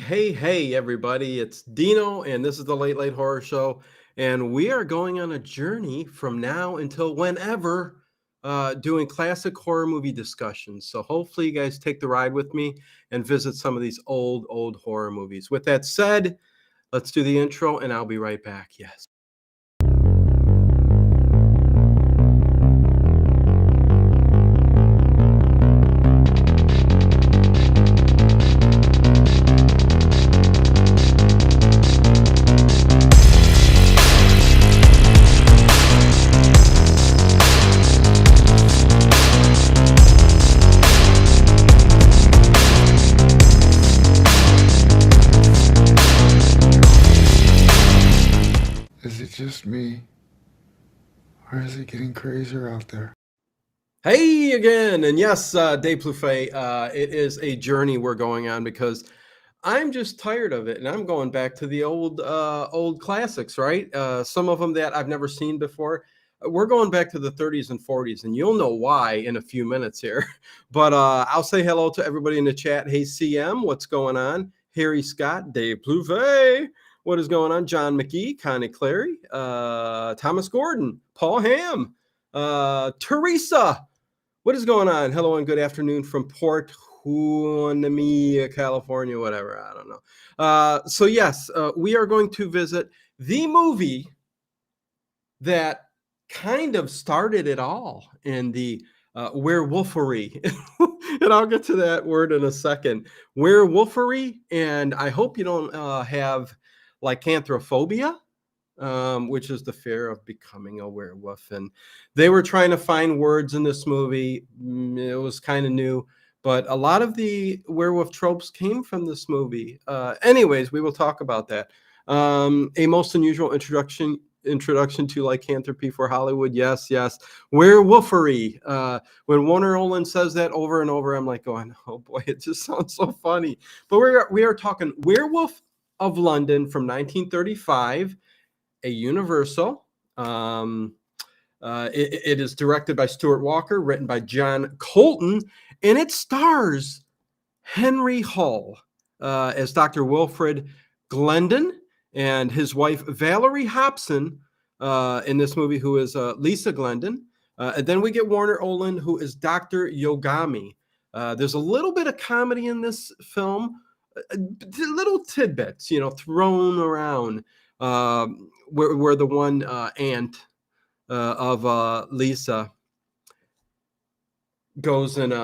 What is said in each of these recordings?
Hey, everybody. It's Dino, and this is the Late Late Horror Show. And we are going on a journey from now until whenever doing classic horror movie discussions. So hopefully, you guys take the ride with me and visit some of these old horror movies. With that said, let's do the intro, and I'll be right back. Yes. Is it just me? Or is it getting crazier out there? Hey again, and yes, Dave Plouffe, it is a journey we're going on because I'm just tired of it, and I'm going back to the old classics, right? Some of them that I've never seen before. We're going back to the 30s and 40s, and you'll know why in a few minutes here. But I'll say hello to everybody in the chat. Hey, CM, what's going on? Harry Scott, Dave Plouffe, what is going on? John McGee, Connie Clary, Thomas Gordon, Paul Ham, Teresa. What is going on? Hello and good afternoon from Port Hueneme, California, whatever. I don't know. So yes, we are going to visit the movie that kind of started it all in the werewolfery. And I'll get to that word in a second. Werewolfery, and I hope you don't have lycanthrophobia, which is the fear of becoming a werewolf. And they were trying to find words in this movie. It was kind of new, but a lot of the werewolf tropes came from this movie. Anyways, we will talk about that. A most unusual introduction to lycanthropy for Hollywood. Yes. Werewolfery. When Warner Olin says that over and over, I'm like going, oh boy, it just sounds so funny. But we are talking Werewolf of London from 1935. A Universal. It is directed by Stuart Walker, written by John Colton, and it stars Henry Hull as Dr. Wilfred Glendon and his wife Valerie Hobson in this movie, who is Lisa Glendon. And then we get Warner Olin, who is Dr. Yogami. There's a little bit of comedy in this film, little tidbits, thrown around. Where the one aunt of Lisa goes and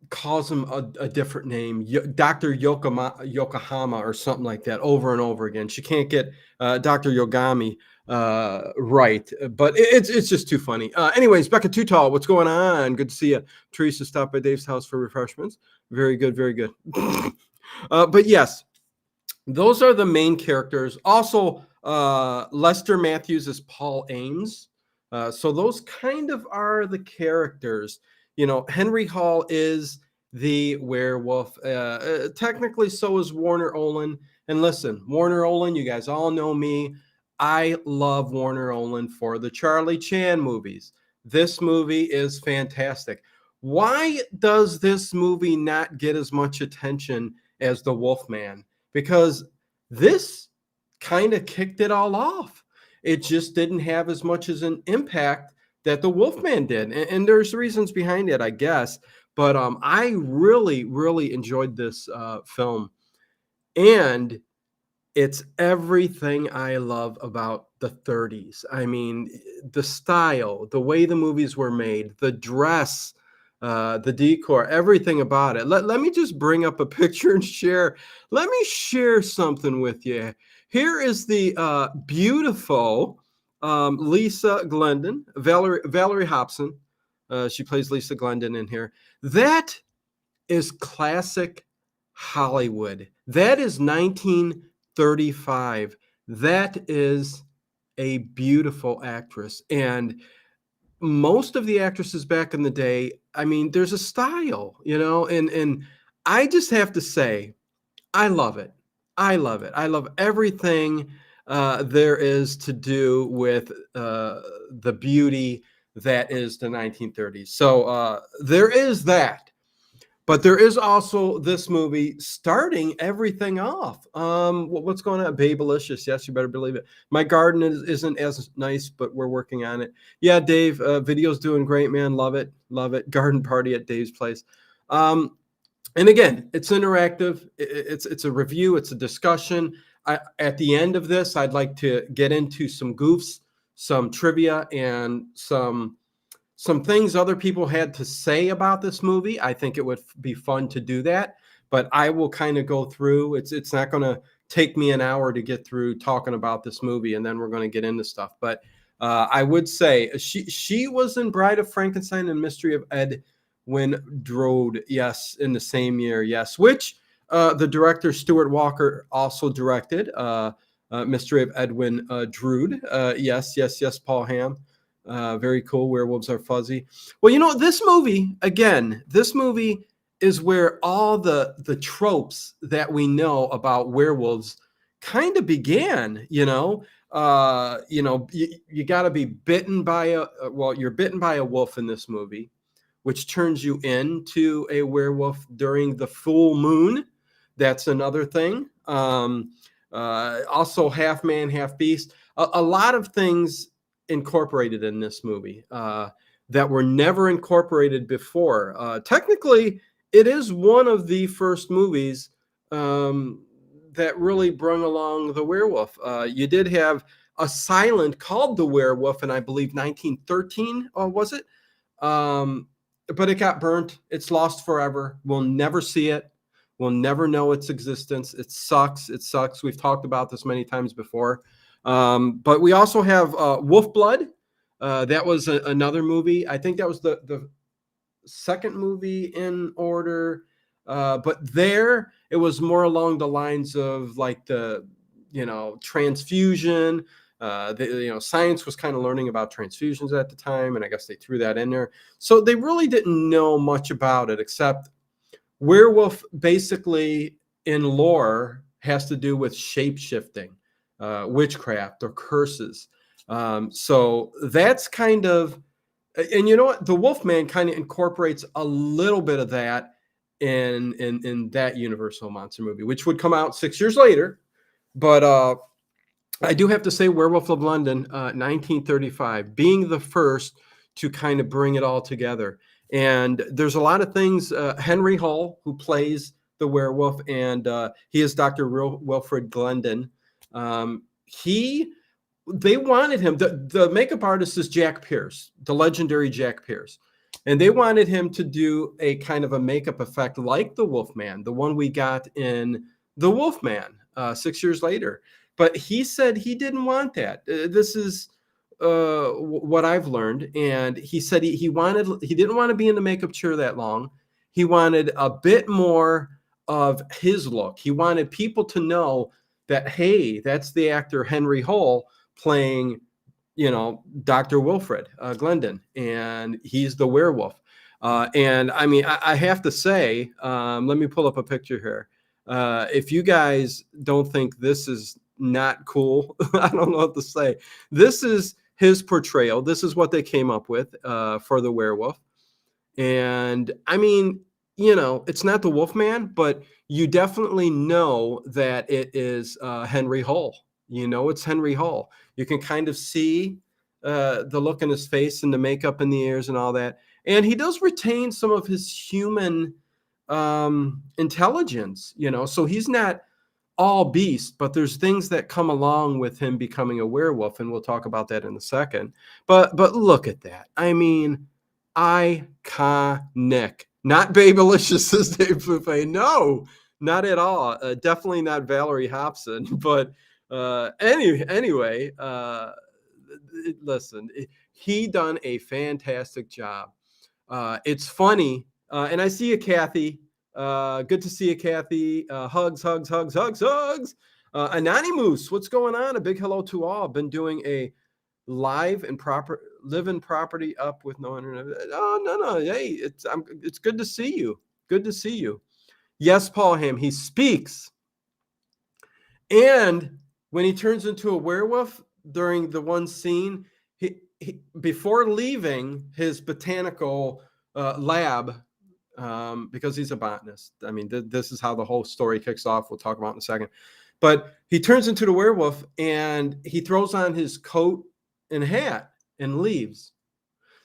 calls him a different name, Dr. Yokohama or something like that, over and over again. She can't get Dr. Yogami right, but it's just too funny. Anyways, Becca Tootal, what's going on? Good to see you. Teresa stopped by Dave's house for refreshments. Very good. But yes, those are the main characters. Also, Lester Matthews is Paul Ames. So those kind of are the characters. Henry Hall is the werewolf. Technically, so is Warner Olin. And listen, Warner Olin, you guys all know me. I love Warner Olin for the Charlie Chan movies. This movie is fantastic. Why does this movie not get as much attention as The Wolfman? Because this kind of kicked it all off. It just didn't have as much as an impact that The Wolfman did. And there's reasons behind it, I guess. But I really enjoyed this film. And it's everything I love about the 30s. I mean, the style, the way the movies were made, the dress, the decor, everything about it. Let me just bring up a picture and share. Let me share something with you. Here is the beautiful Lisa Glendon, Valerie Hobson. She plays Lisa Glendon in here. That is classic Hollywood. That is 1935. That is a beautiful actress. And most of the actresses back in the day, I mean, there's a style, and I just have to say, I love it. I love it. I love everything there is to do with the beauty that is the 1930s. So there is that. But there is also this movie starting everything off. What's going on? Babylicious. Yes, you better believe it. My garden isn't as nice, but we're working on it. Yeah, Dave, video's doing great, man. Love it. Love it. Garden party at Dave's place. And again, it's interactive. It's a review. It's a discussion. At the end of this, I'd like to get into some goofs, some trivia, and some things other people had to say about this movie. I think it would be fun to do that, but I will kind of go through. It's not going to take me an hour to get through talking about this movie, and then we're going to get into stuff. But I would say she was in Bride of Frankenstein and Mystery of Edwin Drood. Yes, in the same year. Yes, which the director Stuart Walker also directed. Mystery of Edwin Drood. Yes, yes, yes. Paul Hamm. Very cool. Werewolves are fuzzy. Well, this movie, again, this movie is where all the tropes that we know about werewolves kind of began. You got to be bitten by you're bitten by a wolf in this movie, which turns you into a werewolf during the full moon. That's another thing. Also half man, half beast. A lot of things incorporated in this movie that were never incorporated before. Technically, it is one of the first movies that really brung along the werewolf. You did have a silent called The Werewolf in, I believe, 1913, was it? But it got burnt. It's lost forever. We'll never see it. We'll never know its existence. It sucks. It sucks. We've talked about this many times before. But we also have Wolf Blood. That was another movie. I think that was the second movie in order. But there, it was more along the lines of like the, transfusion. Science was kind of learning about transfusions at the time, and I guess they threw that in there. So they really didn't know much about it, except werewolf basically in lore has to do with shape-shifting, witchcraft or curses. So that's kind of, and you know what? The Wolfman kind of incorporates a little bit of that in that Universal monster movie, which would come out 6 years later. But I do have to say Werewolf of London, 1935, being the first to kind of bring it all together. And there's a lot of things. Henry Hull, who plays the werewolf, and he is Dr. Wilfred Glendon. They wanted him. The makeup artist is Jack Pierce, the legendary Jack Pierce. And they wanted him to do a kind of a makeup effect like the Wolfman, the one we got in The Wolfman 6 years later. But he said he didn't want that. This is what I've learned. And he said he didn't want to be in the makeup chair that long. He wanted a bit more of his look. He wanted people to know that, hey, that's the actor Henry Hull playing, Dr. Wilfred Glendon, and he's the werewolf. And I mean, I have to say, let me pull up a picture here. If you guys don't think this is not cool, I don't know what to say. This is his portrayal. This is what they came up with for the werewolf. And I mean, it's not the Wolfman, but you definitely know that it is Henry Hull. It's Henry Hull. You can kind of see the look in his face and the makeup in the ears and all that. And he does retain some of his human intelligence, so he's not all beast, but there's things that come along with him becoming a werewolf, and we'll talk about that in a second. But look at that. I mean, iconic. Not Babylicious as Dave Buffet. No, not at all. Definitely not Valerie Hobson. But anyway, listen, he done a fantastic job. It's funny, and I see you, Kathy. Good to see you, Kathy. Hugs, hugs, hugs, hugs, hugs. Anonymous, what's going on? A big hello to all. Been doing a live and live-in property up with no internet. Oh, no. Hey, it's good to see you. Good to see you. Yes, Paul Hamm, he speaks. And when he turns into a werewolf during the one scene, he before leaving his botanical lab, because he's a botanist. I mean, this is how the whole story kicks off. We'll talk about it in a second. But he turns into the werewolf and he throws on his coat and hat and leaves.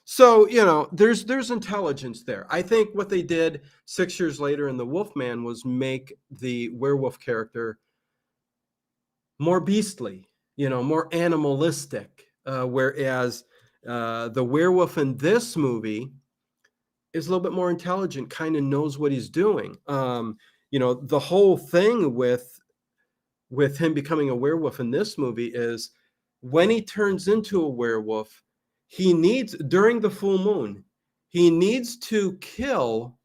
So, there's intelligence there. I think what they did 6 years later in The Wolfman was make the werewolf character more beastly, more animalistic. Whereas the werewolf in this movie is a little bit more intelligent, kind of knows what he's doing. The whole thing with him becoming a werewolf in this movie is when he turns into a werewolf, he needs, during the full moon, he needs to kill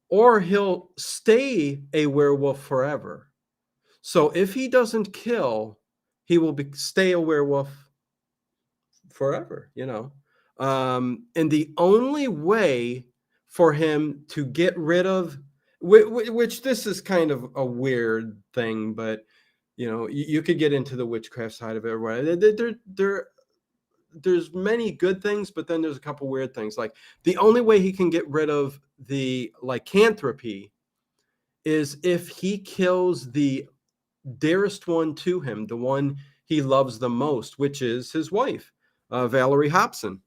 or he'll stay a werewolf forever. So if he doesn't kill, he will stay a werewolf forever, and the only way for him to get rid of, which this is kind of a weird thing, but you could get into the witchcraft side of it, right? There's many good things, but then there's a couple weird things. Like the only way he can get rid of the lycanthropy is if he kills the dearest one to him, the one he loves the most, which is his wife, Valerie Hobson,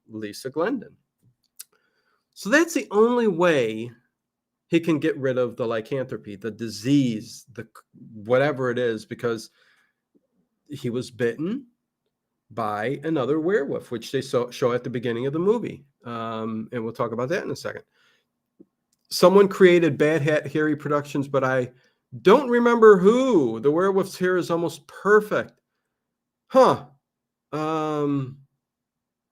Lisa Glendon. So that's the only way he can get rid of the lycanthropy, the disease, the whatever it is, because he was bitten by another werewolf, which they show at the beginning of the movie. And we'll talk about that in a second. Someone created Bad Hat Harry Productions, but I don't remember who. The werewolf's hair is almost perfect. Huh.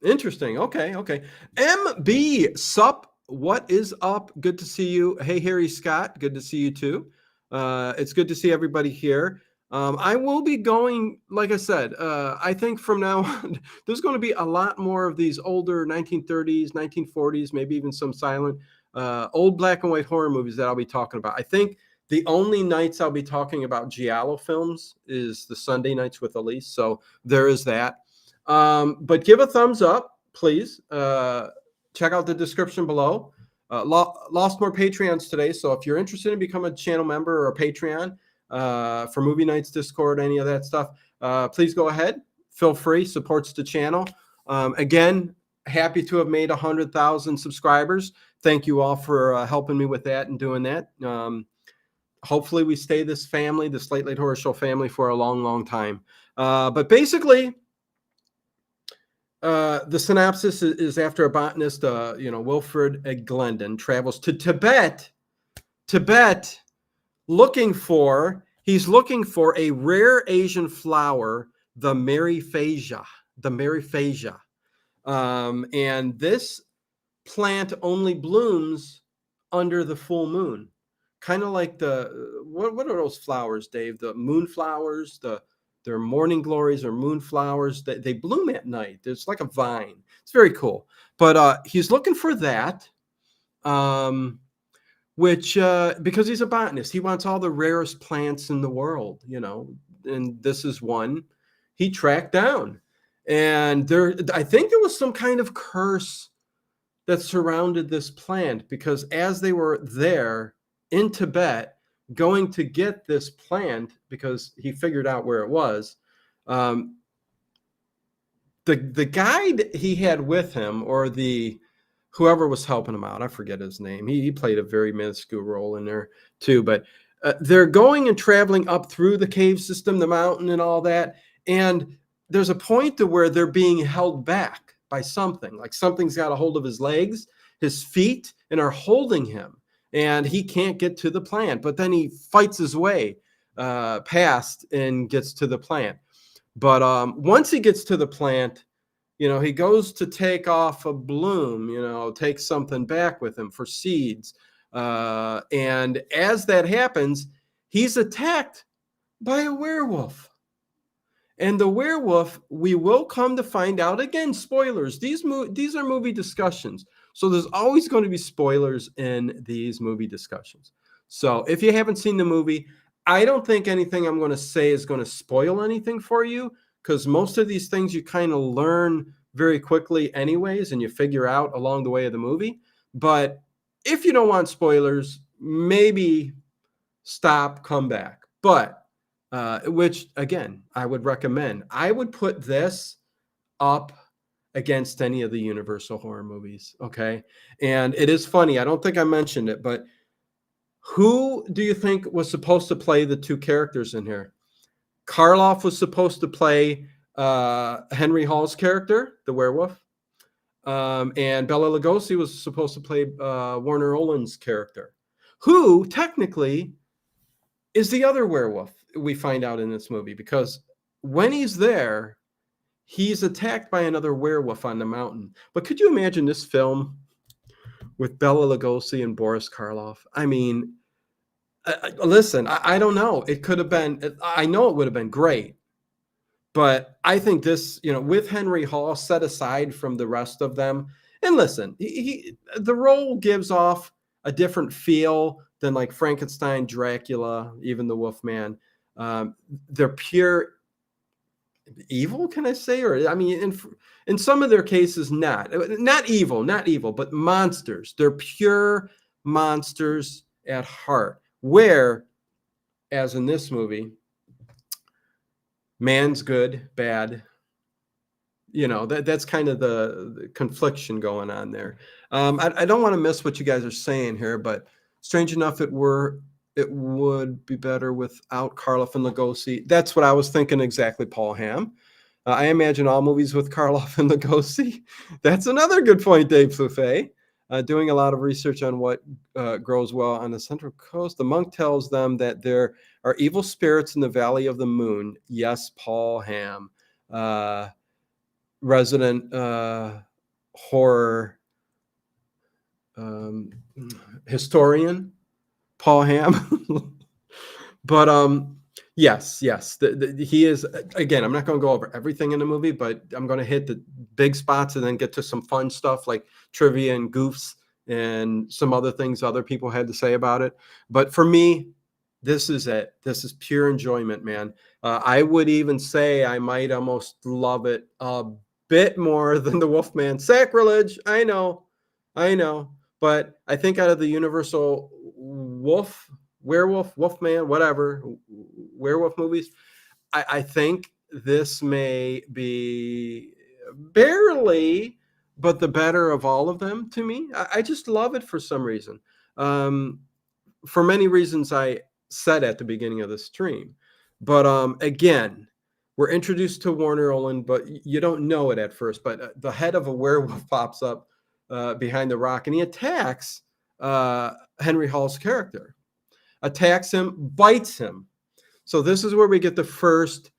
Interesting. Okay. MB Sup, what is up? Good to see you. Hey, Harry Scott, good to see you too. It's good to see everybody here. I will be going, like I said, I think from now on, there's going to be a lot more of these older 1930s, 1940s, maybe even some silent, old black and white horror movies that I'll be talking about. I think the only nights I'll be talking about Giallo films is the Sunday nights with Elise. So there is that. But give a thumbs up, please. Check out the description below. Lost more Patreons today. So if you're interested in becoming a channel member or a Patreon, for Movie Nights, Discord, any of that stuff, please go ahead. Feel free. Supports the channel. Again, happy to have made 100,000 subscribers. Thank you all for helping me with that and doing that. Hopefully we stay this family, the Slate Late Horror Show family, for a long, long time. But basically, the synopsis is after a botanist, Wilfred Glendon travels to Tibet, he's looking for a rare Asian flower, the Maryphasia. And this plant only blooms under the full moon. Kind of like what are those flowers, Dave? The moonflowers, they're morning glories or moonflowers. They bloom at night. It's like a vine. It's very cool. But he's looking for that. Which because he's a botanist, he wants all the rarest plants in the world, and this is one he tracked down. And I think there was some kind of curse that surrounded this plant, because as they were there in Tibet going to get this plant, because he figured out where it was, the guide he had with him, or whoever was helping him out, I forget his name. He played a very minuscule role in there too. But they're going and traveling up through the cave system, the mountain and all that. And there's a point to where they're being held back by something. Like something's got a hold of his legs, his feet, and are holding him. And he can't get to the plant. But then he fights his way past and gets to the plant. But once he gets to the plant, he goes to take off a bloom, take something back with him for seeds. And as that happens, he's attacked by a werewolf. And the werewolf, we will come to find out, again, spoilers. These are movie discussions. So there's always going to be spoilers in these movie discussions. So if you haven't seen the movie, I don't think anything I'm going to say is going to spoil anything for you, because most of these things you kind of learn very quickly anyways, and you figure out along the way of the movie. But if you don't want spoilers, maybe stop, come back. But which again, I would recommend. I would put this up against any of the Universal horror movies. Okay. And it is funny. I don't think I mentioned it, but who do you think was supposed to play the two characters in here? Karloff was supposed to play Henry Hall's character, the werewolf. And Bela Lugosi was supposed to play Warner Oland's character, who technically is the other werewolf we find out in this movie, because when he's there, he's attacked by another werewolf on the mountain. But could you imagine this film with Bela Lugosi and Boris Karloff? I mean, listen, I don't know. It could have been, I know it would have been great. But I think this, with Henry Hall set aside from the rest of them, and listen, the role gives off a different feel than like Frankenstein, Dracula, even the Wolfman. They're pure evil, can I say? Or I mean, in some of their cases, not evil, but monsters. They're pure monsters at heart. Where, as in this movie, man's good, bad. That's kind of the confliction going on there. I don't want to miss what you guys are saying here, but strange enough, it would be better without Karloff and Lugosi. That's what I was thinking exactly, Paul Ham. I imagine all movies with Karloff and Lugosi. That's another good point, Dave Fluffet. Doing a lot of research on what grows well on the Central Coast, the monk tells them that there are evil spirits in the Valley of the Moon. Yes, Paul Ham, resident horror historian, Paul Ham. But yes, he is. Again, I'm not going to go over everything in the movie, but I'm going to hit the big spots and then get to some fun stuff like trivia and goofs and some other things other people had to say about it. But for me, this is it. This is pure enjoyment, man. I would even say I might almost love it a bit more than the Wolfman. Sacrilege, I know. But I think out of the Universal Werewolf, Wolfman, whatever, werewolf movies, I think this may be barely, but the better of all of them to me. I just love it for some reason. For many reasons I said at the beginning of the stream. But again, we're introduced to Warner Oland, but you don't know it at first. But the head of a werewolf pops up behind the rock, and he attacks Henry Hall's character. Attacks him, bites him. So this is where we get the first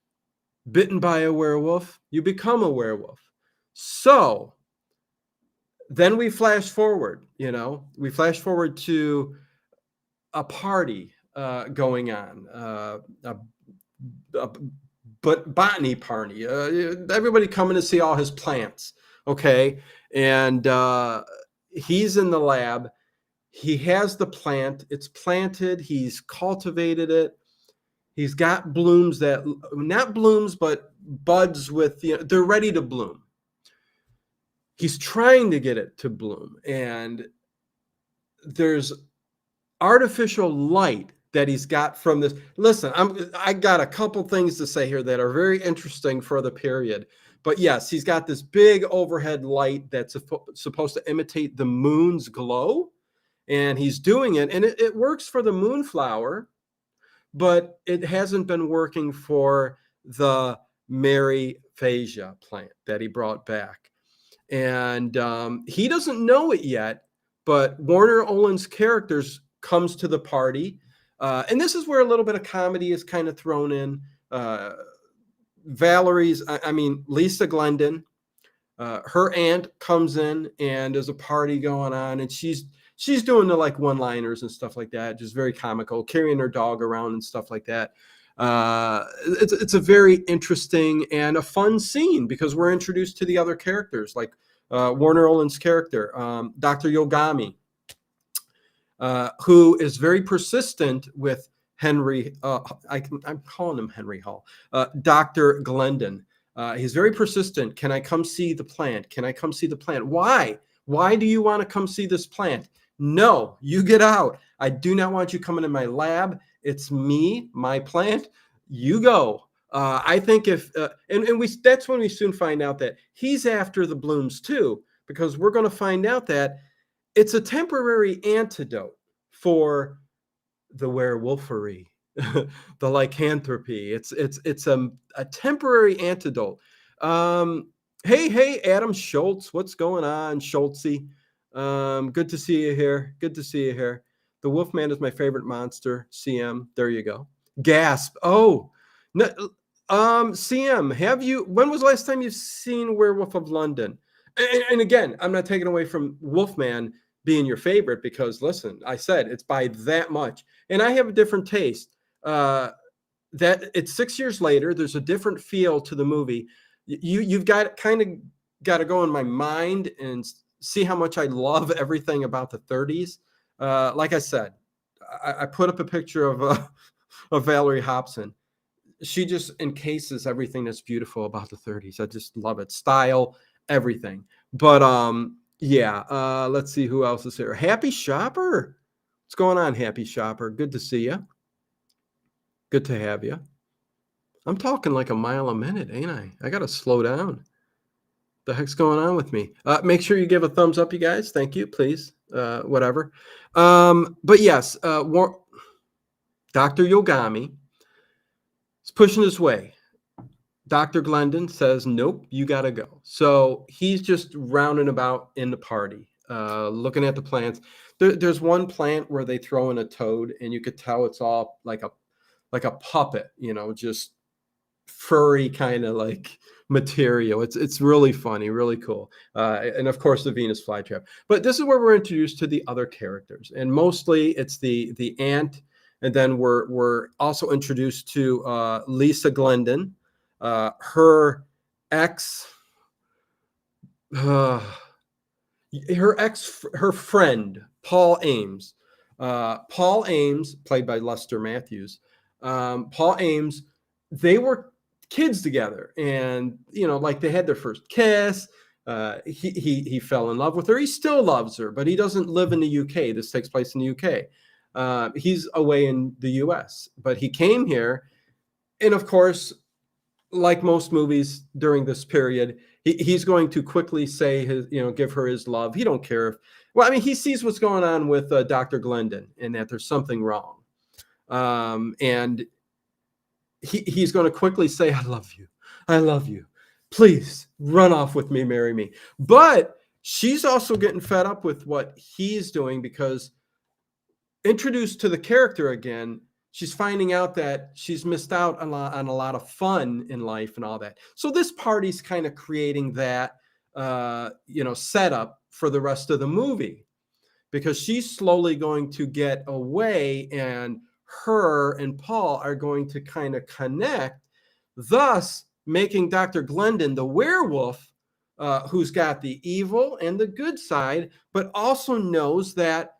bitten by a werewolf, you become a werewolf. So then we flash forward, we flash forward to a party going on, but botany party, everybody coming to see all his plants. Okay. And he's in the lab. He has the plant. It's planted. He's cultivated it. He's got blooms that, not blooms, but buds with, they're ready to bloom. He's trying to get it to bloom. And there's artificial light that he's got from this. Listen, I got a couple things to say here that are very interesting for the period. But yes, he's got this big overhead light that's supposed to imitate the moon's glow. And he's doing it. And it works for the moonflower, but it hasn't been working for the Mary Phasia plant that he brought back. And he doesn't know it yet, but Warner Oland's characters comes to the party. And this is where a little bit of comedy is kind of thrown in. Lisa Glendon, her aunt comes in and there's a party going on, and she's doing the like one-liners and stuff like that, just very comical, carrying her dog around and stuff like that. It's a very interesting and a fun scene because we're introduced to the other characters, like Warner Oland's character, Dr. Yogami, who is very persistent with Henry. I'm calling him Henry Hall. Dr. Glendon. He's very persistent. Can I come see the plant? Can I come see the plant? Why? Why do you want to come see this plant? No, you get out. I do not want you coming in my lab. It's me, my plant. You go. I think if and we that's when we soon find out that he's after the blooms too, because we're going to find out that it's a temporary antidote for the werewolfery, the lycanthropy. It's a temporary antidote. Um, hey, Adam Schultz, what's going on, Schultzy? Good to see you here. Good to see you here. The Wolfman is my favorite monster. CM, there you go. Gasp. Oh, no, CM, have you? When was the last time you've seen Werewolf of London? And again, I'm not taking away from Wolfman being your favorite because listen, I said it's by that much, and I have a different taste. That it's 6 years later. There's a different feel to the movie. You've got kind of got to go in my mind and see how much I love everything about the 30s. Like I said, I put up a picture of Valerie Hobson. She just encases everything that's beautiful about the 30s. I just love it. Style, everything. But yeah, let's see who else is here. Happy Shopper. What's going on, Happy Shopper? Good to see you. Good to have you. I'm talking like a mile a minute, ain't I? I got to slow down. The heck's going on with me? Make sure you give a thumbs up, you guys. Thank you, please. Whatever. But yes, Dr. Yogami is pushing his way. Dr. Glendon says, nope, you got to go. So he's just rounding about in the party, looking at the plants. There's one plant where they throw in a toad, and you could tell it's all like a puppet, just furry kind of like material. It's really funny, really cool. And of course, the Venus flytrap. But this is where we're introduced to the other characters, and mostly it's the aunt, and then we're also introduced to Lisa Glendon. Her ex, her friend, Paul Ames. Paul Ames, played by Lester Matthews. Paul Ames, they were kids together, and like they had their first kiss. He fell in love with her. He still loves her, but he doesn't live in the UK. This takes place in the UK. He's away in the US, but he came here, and of course, like most movies during this period, he's going to quickly say his, give her his love. He don't care if, well, I mean, he sees what's going on with Dr. Glendon and that there's something wrong. And he's going to quickly say, I love you. I love you. Please run off with me, marry me. But she's also getting fed up with what he's doing because introduced to the character again, she's finding out that she's missed out on a lot of fun in life and all that. So this party's kind of creating that, setup for the rest of the movie, because she's slowly going to get away, and her and Paul are going to kind of connect, thus making Dr. Glendon the werewolf, who's got the evil and the good side, but also knows that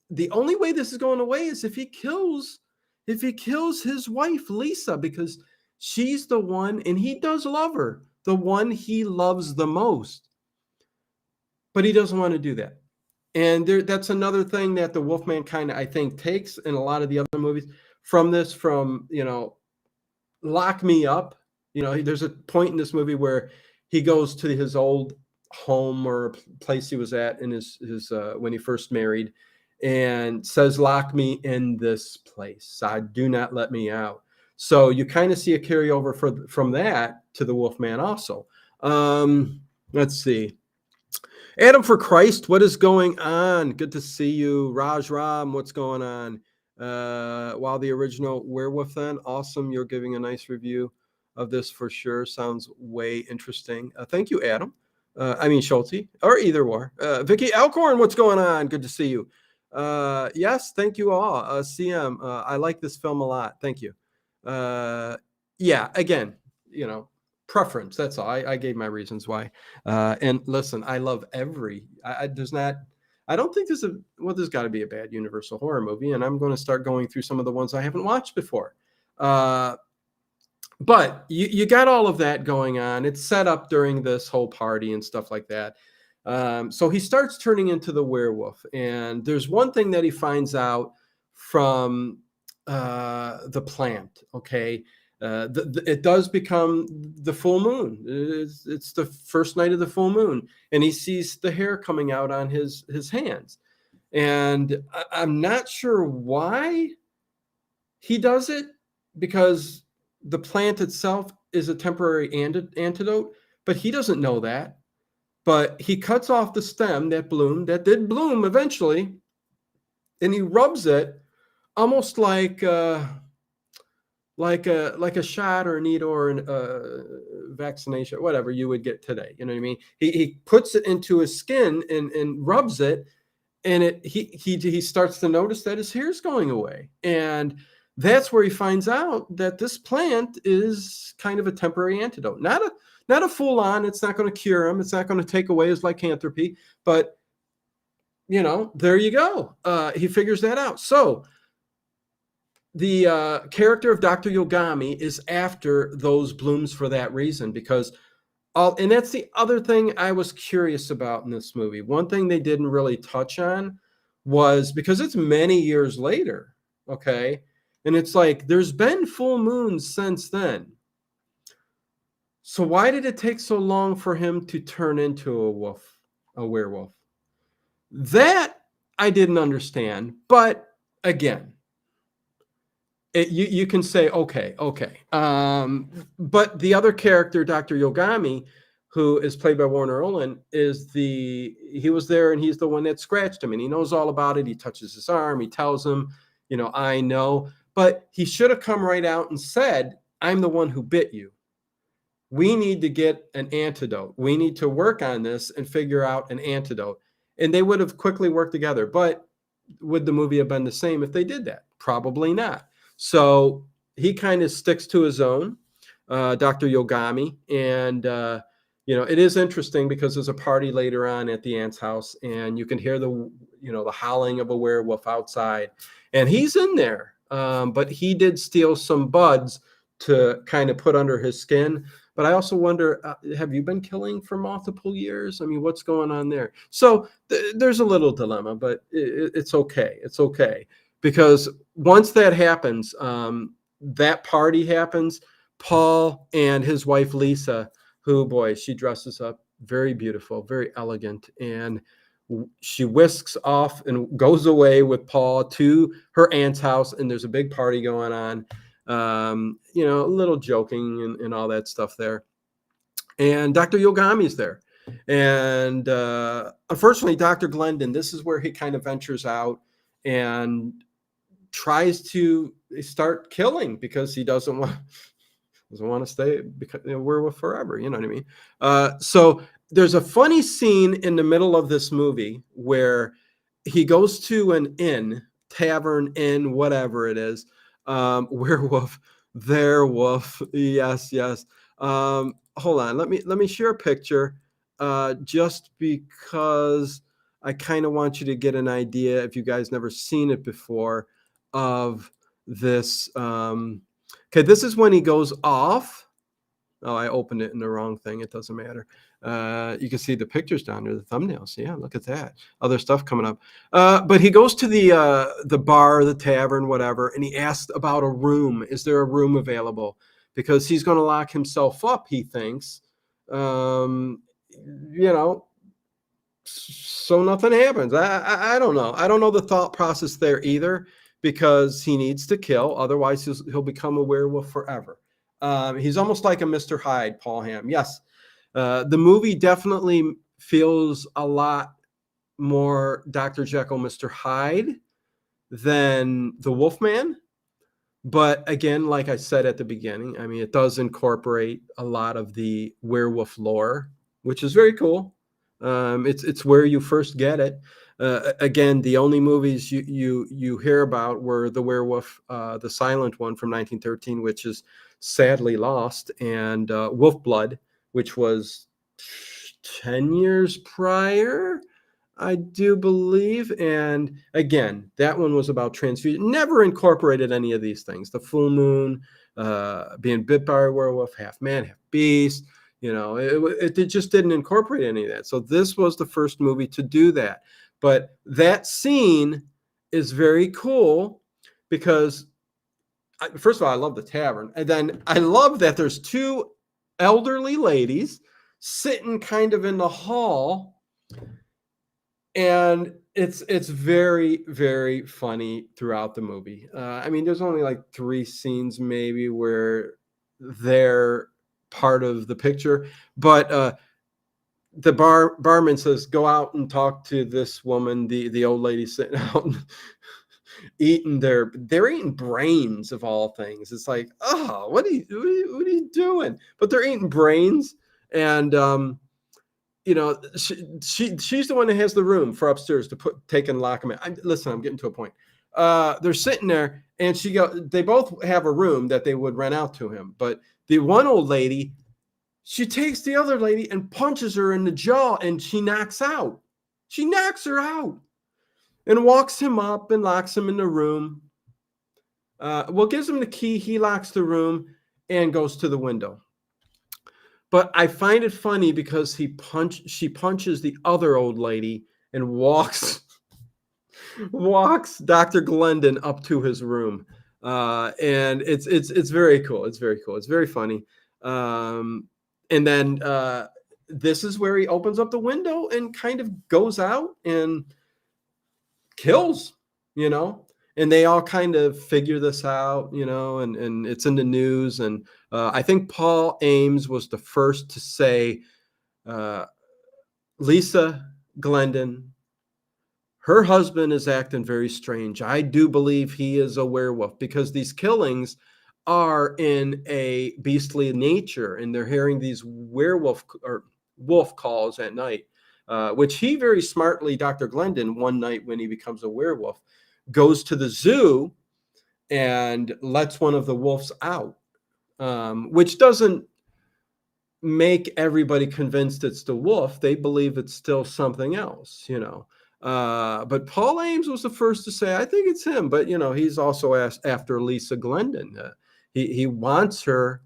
the only way this is going away is if he kills his wife Lisa, because she's the one, and he does love her, the one he loves the most, but he doesn't want to do that. And that's another thing that the Wolfman kind of, I think, takes in a lot of the other movies from Lock Me Up. There's a point in this movie where he goes to his old home or place he was at in his when he first married, and says, lock me in this place, do not let me out. So you kind of see a carryover from that to the Wolfman also. Let's see. Adam for Christ, what is going on? Good to see you. Raj Ram, what's going on? While the original Werewolf, then awesome. You're giving a nice review of this for sure. Sounds way interesting. Thank you, Adam. Schulte, or either or. Vicky Alcorn, what's going on? Good to see you. Yes, thank you all. CM, I like this film a lot. Thank you. Yeah, again, preference. That's all. I gave my reasons why. And listen, I love I don't think there's got to be a bad Universal horror movie, and I'm going to start going through some of the ones I haven't watched before. But you got all of that going on. It's set up during this whole party and stuff like that. So he starts turning into the werewolf, and there's one thing that he finds out from the plant. Okay, it does become the full moon. It's the first night of the full moon, and he sees the hair coming out on his hands, and I'm not sure why he does it, because the plant itself is a temporary antidote, but he doesn't know that. But he cuts off the stem that did bloom eventually, and he rubs it almost like a shot or a needle or a vaccination, whatever you would get today. You know what I mean? He puts it into his skin and rubs it, and he starts to notice that his hair's going away, and that's where he finds out that this plant is kind of a temporary antidote, not a full on. It's not going to cure him. It's not going to take away his lycanthropy, but there you go. He figures that out. So the character of Dr. Yogami is after those blooms for that reason, because and that's the other thing I was curious about in this movie. One thing they didn't really touch on was, because it's many years later, okay? And it's like, there's been full moons since then. So why did it take so long for him to turn into a werewolf? That I didn't understand. But again, you can say, okay. But the other character, Dr. Yogami, who is played by Warner Olin, he was there, and he's the one that scratched him, and he knows all about it. He touches his arm. He tells him, I know. But he should have come right out and said, I'm the one who bit you. We need to get an antidote. We need to work on this and figure out an antidote. And they would have quickly worked together. But would the movie have been the same if they did that? Probably not. So he kind of sticks to his own, Dr. Yogami. And, it is interesting because there's a party later on at the aunt's house, and you can hear the howling of a werewolf outside. And he's in there. But he did steal some buds to kind of put under his skin. But I also wonder, have you been killing for multiple years? I mean, what's going on there? So there's a little dilemma, but it's okay. It's okay. Because once that happens, that party happens, Paul and his wife, Lisa, who, boy, she dresses up very beautiful, very elegant. And she whisks off and goes away with Paul to her aunt's house, and there's a big party going on. A little joking and all that stuff there. And Dr. Yogami's there. And unfortunately, Dr. Glendon, this is where he kind of ventures out and tries to start killing, because he doesn't want to stay a werewolf forever. You know what I mean? So there's a funny scene in the middle of this movie where he goes to an tavern, whatever it is. Werewolf, werewolf. Yes. Hold on. Let me share a picture, just because I kind of want you to get an idea, if you guys never seen it before, of this. Okay, this is when he goes off. Oh, I opened it in the wrong thing. It doesn't matter. You can see the pictures down there, the thumbnails. Yeah, look at that. Other stuff coming up. But he goes to the bar, the tavern, whatever, and he asks about a room. Is there a room available? Because he's going to lock himself up, he thinks. So nothing happens. I don't know. I don't know the thought process there either, because he needs to kill. Otherwise, he'll become a werewolf forever. He's almost like a Mr. Hyde, Paul Hamm. Yes. The movie definitely feels a lot more Dr. Jekyll, Mr. Hyde than the Wolfman. But again, like I said at the beginning, I mean, it does incorporate a lot of the werewolf lore, which is very cool. It's where you first get it. Again, the only movies you hear about were the Werewolf, the silent one from 1913, which is sadly lost, and Wolf Blood, which was 10 years prior, I do believe. And again, that one was about transfusion. Never incorporated any of these things. The full moon, being bit by a werewolf, half man, half beast. It just didn't incorporate any of that. So this was the first movie to do that. But that scene is very cool because, first of all, I love the tavern. And then I love that there's two elderly ladies sitting kind of in the hall. And it's very, very funny throughout the movie. I mean, there's only like 3 scenes maybe where they're part of the picture, but the barman says, "Go out and talk to this woman." The old lady sitting out and eating they're eating brains of all things. It's like, oh, what are you doing? But they're eating brains, and she's the one that has the room for upstairs to take and lock them in. Listen, I'm getting to a point. They're sitting there, and they both have a room that they would rent out to him. But the one old lady, she takes the other lady and punches her in the jaw, and she knocks out. She knocks her out and walks him up and locks him in the room. Gives him the key. He locks the room and goes to the window. But I find it funny because she punches the other old lady and walks Dr. Glendon up to his room. And it's very cool. It's very cool. It's very funny. And then this is where he opens up the window and kind of goes out and kills, and they all kind of figure this out, and it's in the news. And I think Paul Ames was the first to say, Lisa Glendon, her husband is acting very strange. I do believe he is a werewolf, because these killings are in a beastly nature, and they're hearing these werewolf or wolf calls at night, which he very smartly, Dr. Glendon, one night when he becomes a werewolf, goes to the zoo and lets one of the wolves out, which doesn't make everybody convinced it's the wolf. They believe it's still something else, But Paul Ames was the first to say, I think it's him. But, he's also asked after Lisa Glendon. He wants her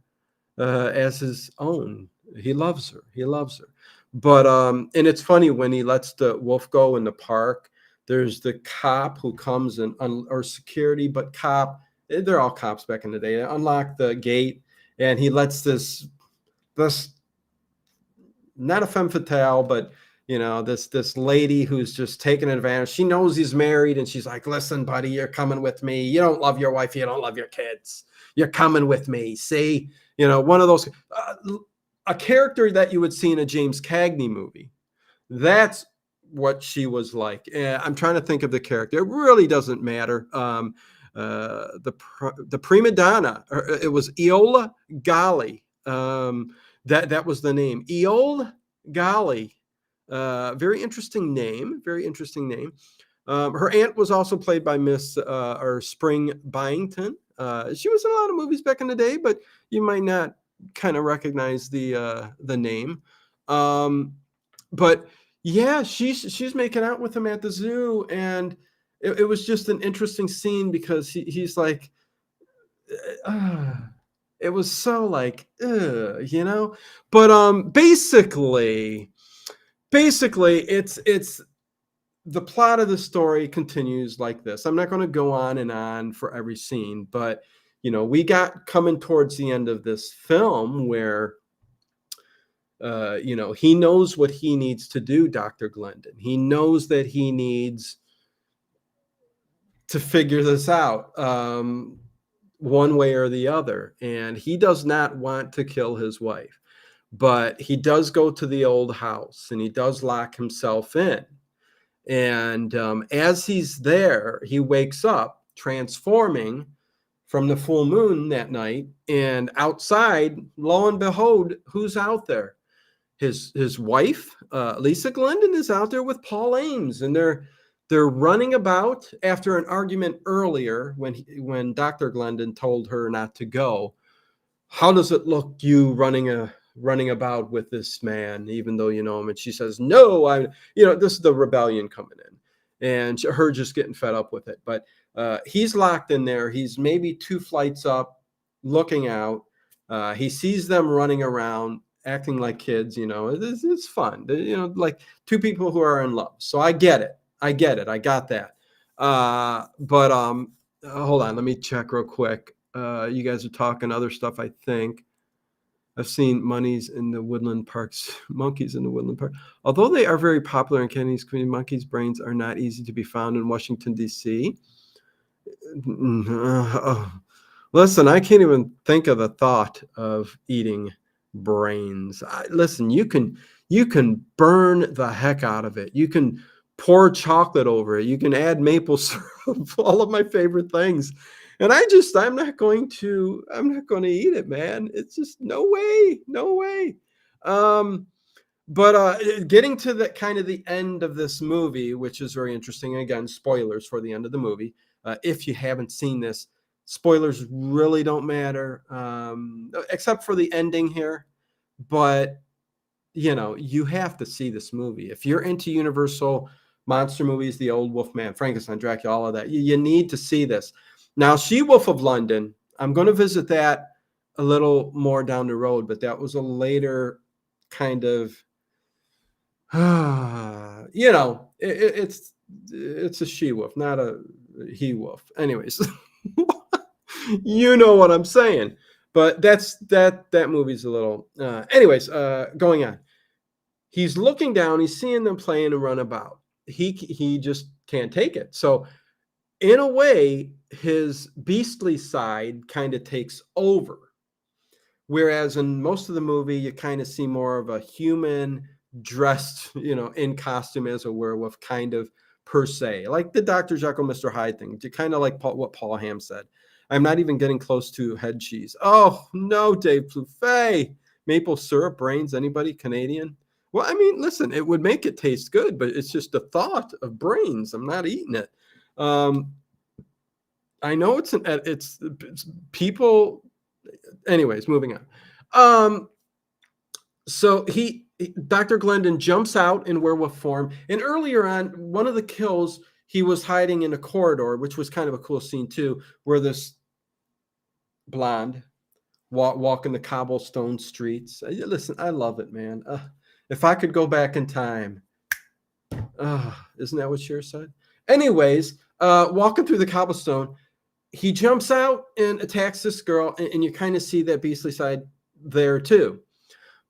as his own. He loves her. He loves her. But, and it's funny when he lets the wolf go in the park, there's the cop who comes or security, but cop, they're all cops back in the day. They unlock the gate, and he lets this not a femme fatale, but this lady who's just taking advantage. She knows he's married, and she's like, listen, buddy, you're coming with me. You don't love your wife. You don't love your kids. You're coming with me. See, one of those, a character that you would see in a James Cagney movie. That's what she was like. I'm trying to think of the character. It really doesn't matter. The prima donna, it was Eola Gali. That was the name. Eola Gali. Very interesting name. Very interesting name. Her aunt was also played by Miss Spring Byington. She was in a lot of movies back in the day, but you might not kind of recognize the name. But yeah, she's making out with him at the zoo, and it was just an interesting scene because he's like, it was so like, But basically, it's the plot of the story continues like this. I'm not going to go on and on for every scene, but we got coming towards the end of this film where he knows what he needs to do, Dr. Glendon. He knows that he needs to figure this out one way or the other. And he does not want to kill his wife, but he does go to the old house and he does lock himself in. And as he's there, he wakes up transforming from the full moon that night. And outside, lo and behold, who's out there? His wife, Lisa Glendon, is out there with Paul Ames, and they're running about after an argument earlier when Dr. Glendon told her not to go. How does it look, you running about with this man, even though you know him? And she says, no, this is the rebellion coming in, and her just getting fed up with it. But he's locked in there. He's maybe 2 flights up, looking out. He sees them running around. acting like kids. It's fun. Like two people who are in love. So I get it. I got that. But hold on, let me check real quick. You guys are talking other stuff, I think. I've seen monkeys in the woodland parks. Monkeys in the woodland park. Although they are very popular in Kennedy's community, monkeys' brains are not easy to be found in Washington, D.C. Listen, I can't even think of the thought of eating brains. Listen, you can burn the heck out of it. You can pour chocolate over it. You can add maple syrup, all of my favorite things. And I'm not going to eat it, man. It's just no way. But getting to the kind of the end of this movie, which is very interesting. Again, spoilers for the end of the movie. If you haven't seen this, spoilers really don't matter, except for the ending here. But you have to see this movie if you're into Universal monster movies, the old Wolfman, Frankenstein, Dracula, all of that. You need to see this. Now, She-Wolf of London, I'm going to visit that a little more down the road, but that was a later kind of, it's a she-wolf, not a he-wolf. Anyways, you know what I'm saying. But that movie's a little. Anyways, going on. He's looking down. He's seeing them playing and run about. He just can't take it. So, in a way, his beastly side kind of takes over. Whereas in most of the movie, you kind of see more of a human dressed, in costume as a werewolf, kind of per se, like the Dr. Jekyll, Mr. Hyde thing, kind of like what Paul Hamm said. I'm not even getting close to head cheese. Oh, no, Dave Plouffe. Maple syrup, brains, anybody? Canadian? Well, I mean, listen, it would make it taste good, but it's just the thought of brains. I'm not eating it. I know it's people. Anyways, moving on. So Dr. Glendon jumps out in werewolf form. And earlier on, one of the kills, he was hiding in a corridor, which was kind of a cool scene too, where this blonde walking the cobblestone streets. Listen, I love it, man. If I could go back in time. Isn't that what Cher said? Anyways, walking through the cobblestone, he jumps out and attacks this girl, and you kind of see that beastly side there too.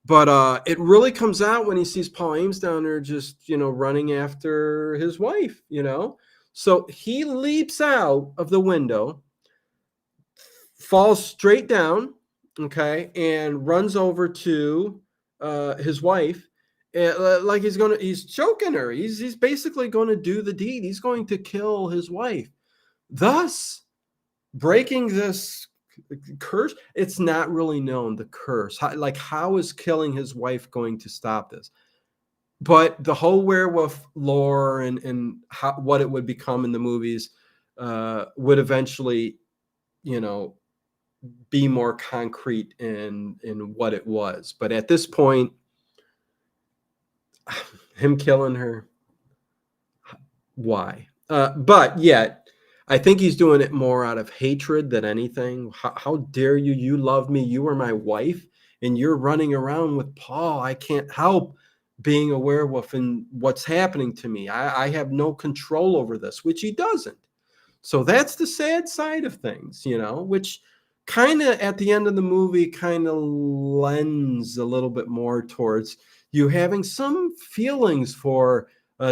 But it really comes out when he sees Paul Ames down there just, running after his wife, So he leaps out of the window, falls straight down, okay, and runs over to his wife. Like he's choking her. He's basically going to do the deed. He's going to kill his wife. Thus, breaking this curse. It's not really known, the curse. How is killing his wife going to stop this? But the whole werewolf lore and what it would become in the movies would eventually, be more concrete in what it was. But at this point, him killing her, why? But yet, I think he's doing it more out of hatred than anything. How dare you? You love me. You are my wife, and you're running around with Paul. I can't help being a werewolf and what's happening to me. I have no control over this, which he doesn't. So that's the sad side of things, which kind of at the end of the movie kind of lends a little bit more towards you having some feelings for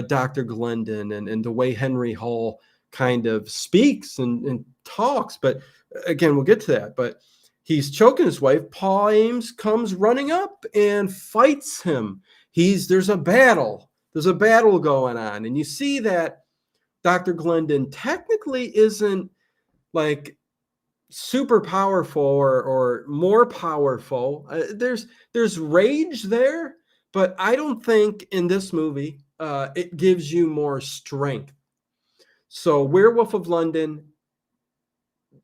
Dr. Glendon and the way Henry Hull kind of speaks and talks. But again, we'll get to that. But he's choking his wife. Paul Ames comes running up and fights him. There's a battle going on. And you see that Dr. Glendon technically isn't like super powerful or more powerful. There's rage there, but I don't think in this movie it gives you more strength. So Werewolf of London,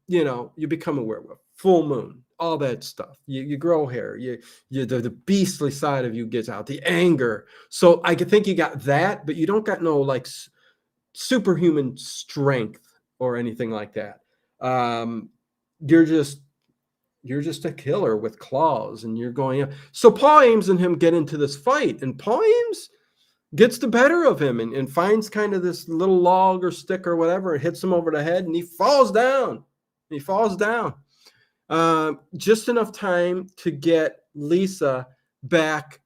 you become a werewolf, full moon, all that stuff. You grow hair, the beastly side of you gets out, the anger. So I think you got that, but you don't got no like superhuman strength or anything like that. You're just you're just a killer with claws and you're going up. So Paul Ames and him get into this fight, and Paul Ames gets the better of him and finds kind of this little log or stick or whatever and hits him over the head, and he falls down. He falls down. Just enough time to get Lisa back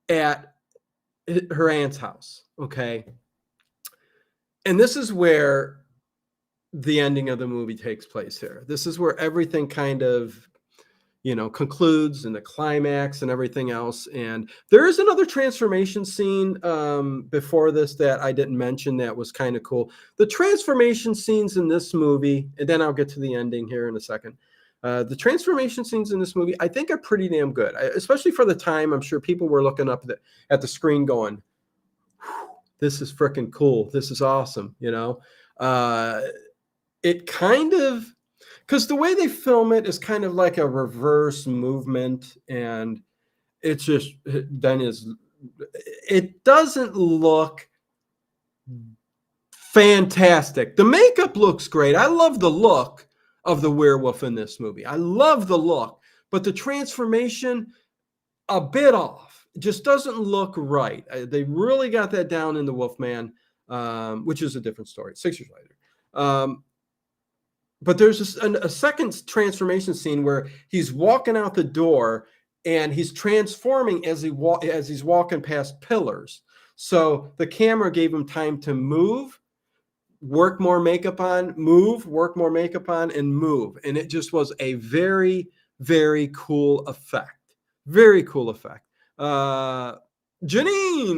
at her aunt's house. Okay. And this is where the ending of the movie takes place here. This is where everything kind of, concludes, and the climax and everything else. And there is another transformation scene before this that I didn't mention that was kind of cool. The transformation scenes in this movie, and then I'll get to the ending here in a second. The transformation scenes in this movie, I think, are pretty damn good, especially for the time. I'm sure people were looking up at the screen going, this is freaking cool. This is awesome. It kind of, because the way they film it is kind of like a reverse movement, and it doesn't look fantastic. The makeup looks great. I love the look of the werewolf in this movie. I love the look, but the transformation, a bit off. It just doesn't look right. They really got that down in the Wolfman, which is a different story, 6 years later. But there's a second transformation scene where he's walking out the door and he's transforming as he's walking past pillars. So the camera gave him time to move, work more makeup on, move, work more makeup on, and move. And it just was a very, very cool effect. Very cool effect. Janine,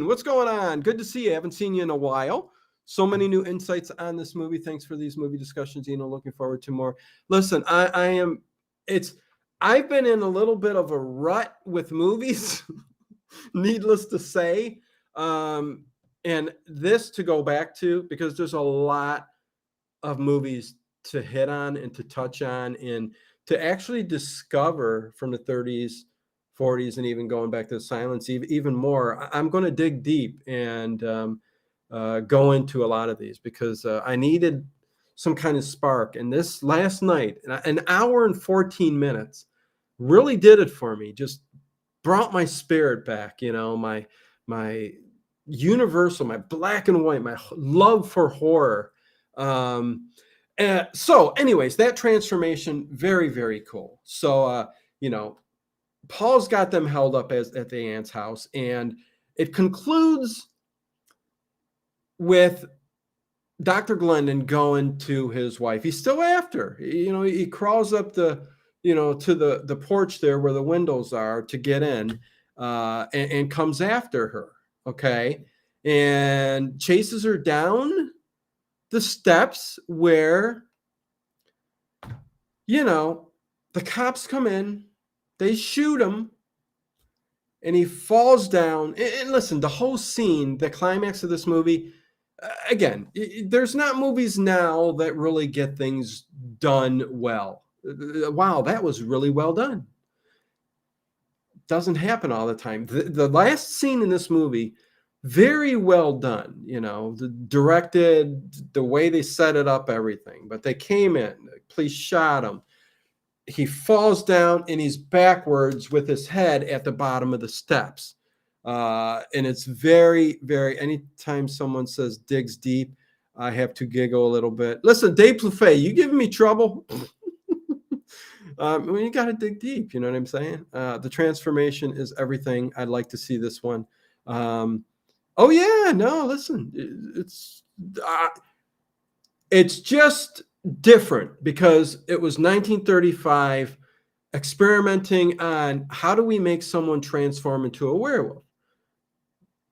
what's going on? Good to see you. I haven't seen you in a while. So many new insights on this movie. Thanks for these movie discussions, looking forward to more. Listen, I've been in a little bit of a rut with movies, needless to say. And this to go back to, because there's a lot of movies to hit on and to touch on and to actually discover from the 30s, 40s, and even going back to the silence, even more. I'm going to dig deep and go into a lot of these because I needed some kind of spark. And this last night, an hour and 14 minutes, really did it for me. Just brought my spirit back, my universal, my black and white, my love for horror. So anyways, that transformation, very, very cool. So, Paul's got them held up at the aunt's house, and it concludes with Dr. Glendon going to his wife. He's still after, he crawls up to the porch there where the windows are to get in, and comes after her. Okay. And chases her down the steps where, the cops come in, they shoot him, and he falls down. And listen, the whole scene, the climax of this movie, again, there's not movies now that really get things done well. Wow, that was really well done. Doesn't happen all the time. The last scene in this movie, very well done. Directed, the way they set it up, everything. But they came in, the police shot him. He falls down and he's backwards with his head at the bottom of the steps. And it's very, very, anytime someone says digs deep, I have to giggle a little bit. Listen, Dave Plouffe, you giving me trouble? You got to dig deep. You know what I'm saying? The transformation is everything. I'd like to see this one. Oh yeah, no, listen, it's just different because it was 1935, experimenting on how do we make someone transform into a werewolf.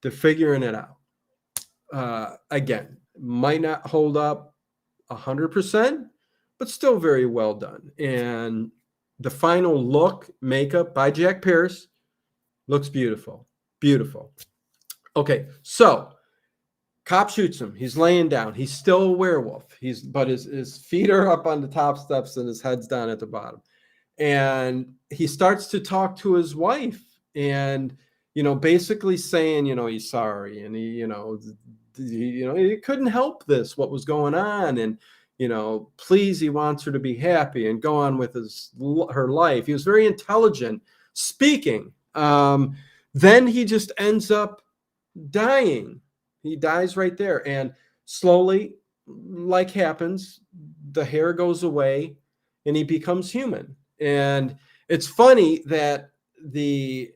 They're figuring it out. Again, might not hold up 100%, but still very well done. And the final look, makeup by Jack Pierce, looks beautiful. Beautiful. Okay, so cop shoots him. He's laying down. He's still a werewolf. But his feet are up on the top steps and his head's down at the bottom. And he starts to talk to his wife and, basically saying, he's sorry. And he couldn't help this, what was going on. And, please, he wants her to be happy and go on with her life. He was very intelligent speaking. Then he just ends up dying. He dies right there. And slowly, like happens, the hair goes away and he becomes human. And it's funny that the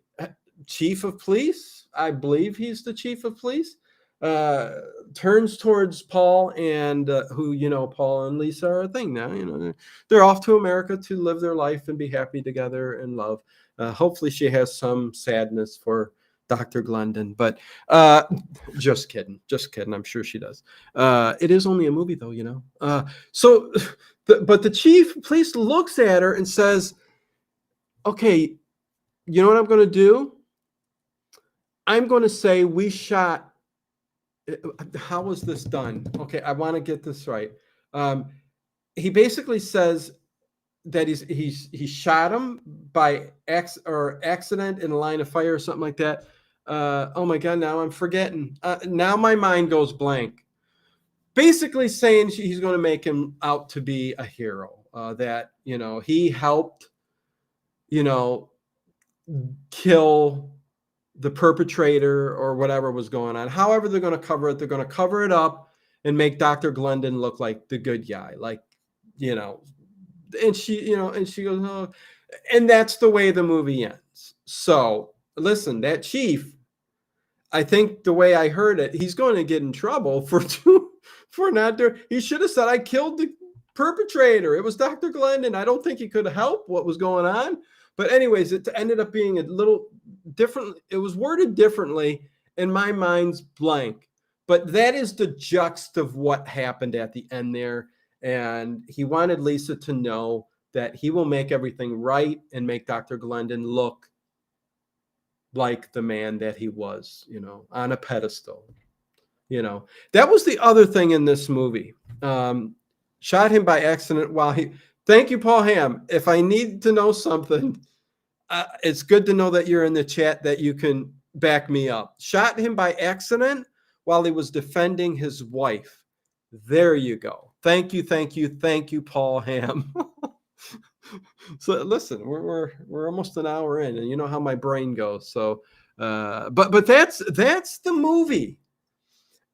chief of police, I believe he's the chief of police, turns towards Paul and who, Paul and Lisa are a thing now. They're off to America to live their life and be happy together and love. Hopefully she has some sadness for Dr. Glendon, but just kidding. I'm sure she does. It is only a movie though, but the chief of police looks at her and says, okay, you know what I'm going to do? I'm going to say we shot. How was this done? Okay, I want to get this right. He basically says that he shot him by accident in a line of fire or something like that. Oh my God, now I'm forgetting. Now my mind goes blank. Basically saying he's going to make him out to be a hero, that, he helped, kill the perpetrator or whatever was going on. However they're going to cover it, they're going to cover it up and make Dr. Glendon look like the good guy, like, and she goes, oh, and that's the way the movie ends. So listen, that chief, I think the way I heard it, he's going to get in trouble for not doing. He should have said, I killed the perpetrator. It was Dr. Glendon. I don't think he could help what was going on. But anyways, it ended up being a little different. It was worded differently, and my mind's blank. But that is the juxt of what happened at the end there. And he wanted Lisa to know that he will make everything right and make Dr. Glendon look like the man that he was, on a pedestal. That was the other thing in this movie. Shot him by accident while thank you, Paul Ham. If I need to know something, it's good to know that you're in the chat, that you can back me up. Shot him by accident while he was defending his wife. There you go. Thank you, Paul Ham. So listen, we're almost an hour in, and you know how my brain goes. So, but that's the movie.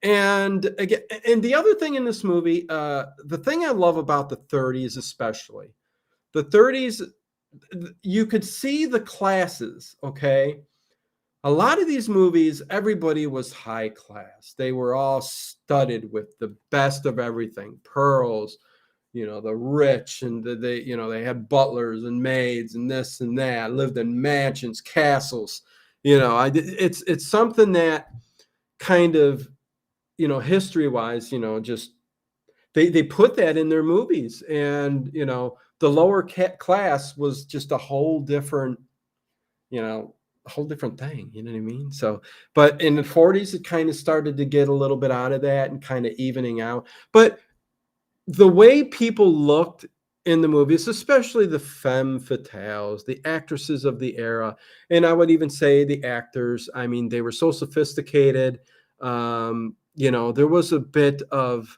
And again, and the other thing in this movie, the thing I love about the 30s, especially the 30s, you could see the classes. Okay, a lot of these movies, everybody was high class. They were all studded with the best of everything, pearls. The rich, and they had butlers and maids and this and that, lived in mansions, castles. It's something that kind of, history wise, just they put that in their movies, and, the lower class was just a whole different, thing. You know what I mean? So, but in the 40s, it kind of started to get a little bit out of that and kind of evening out. But the way people looked in the movies, especially the femme fatales, the actresses of the era, and I would even say the actors, I mean, they were so sophisticated. There was a bit of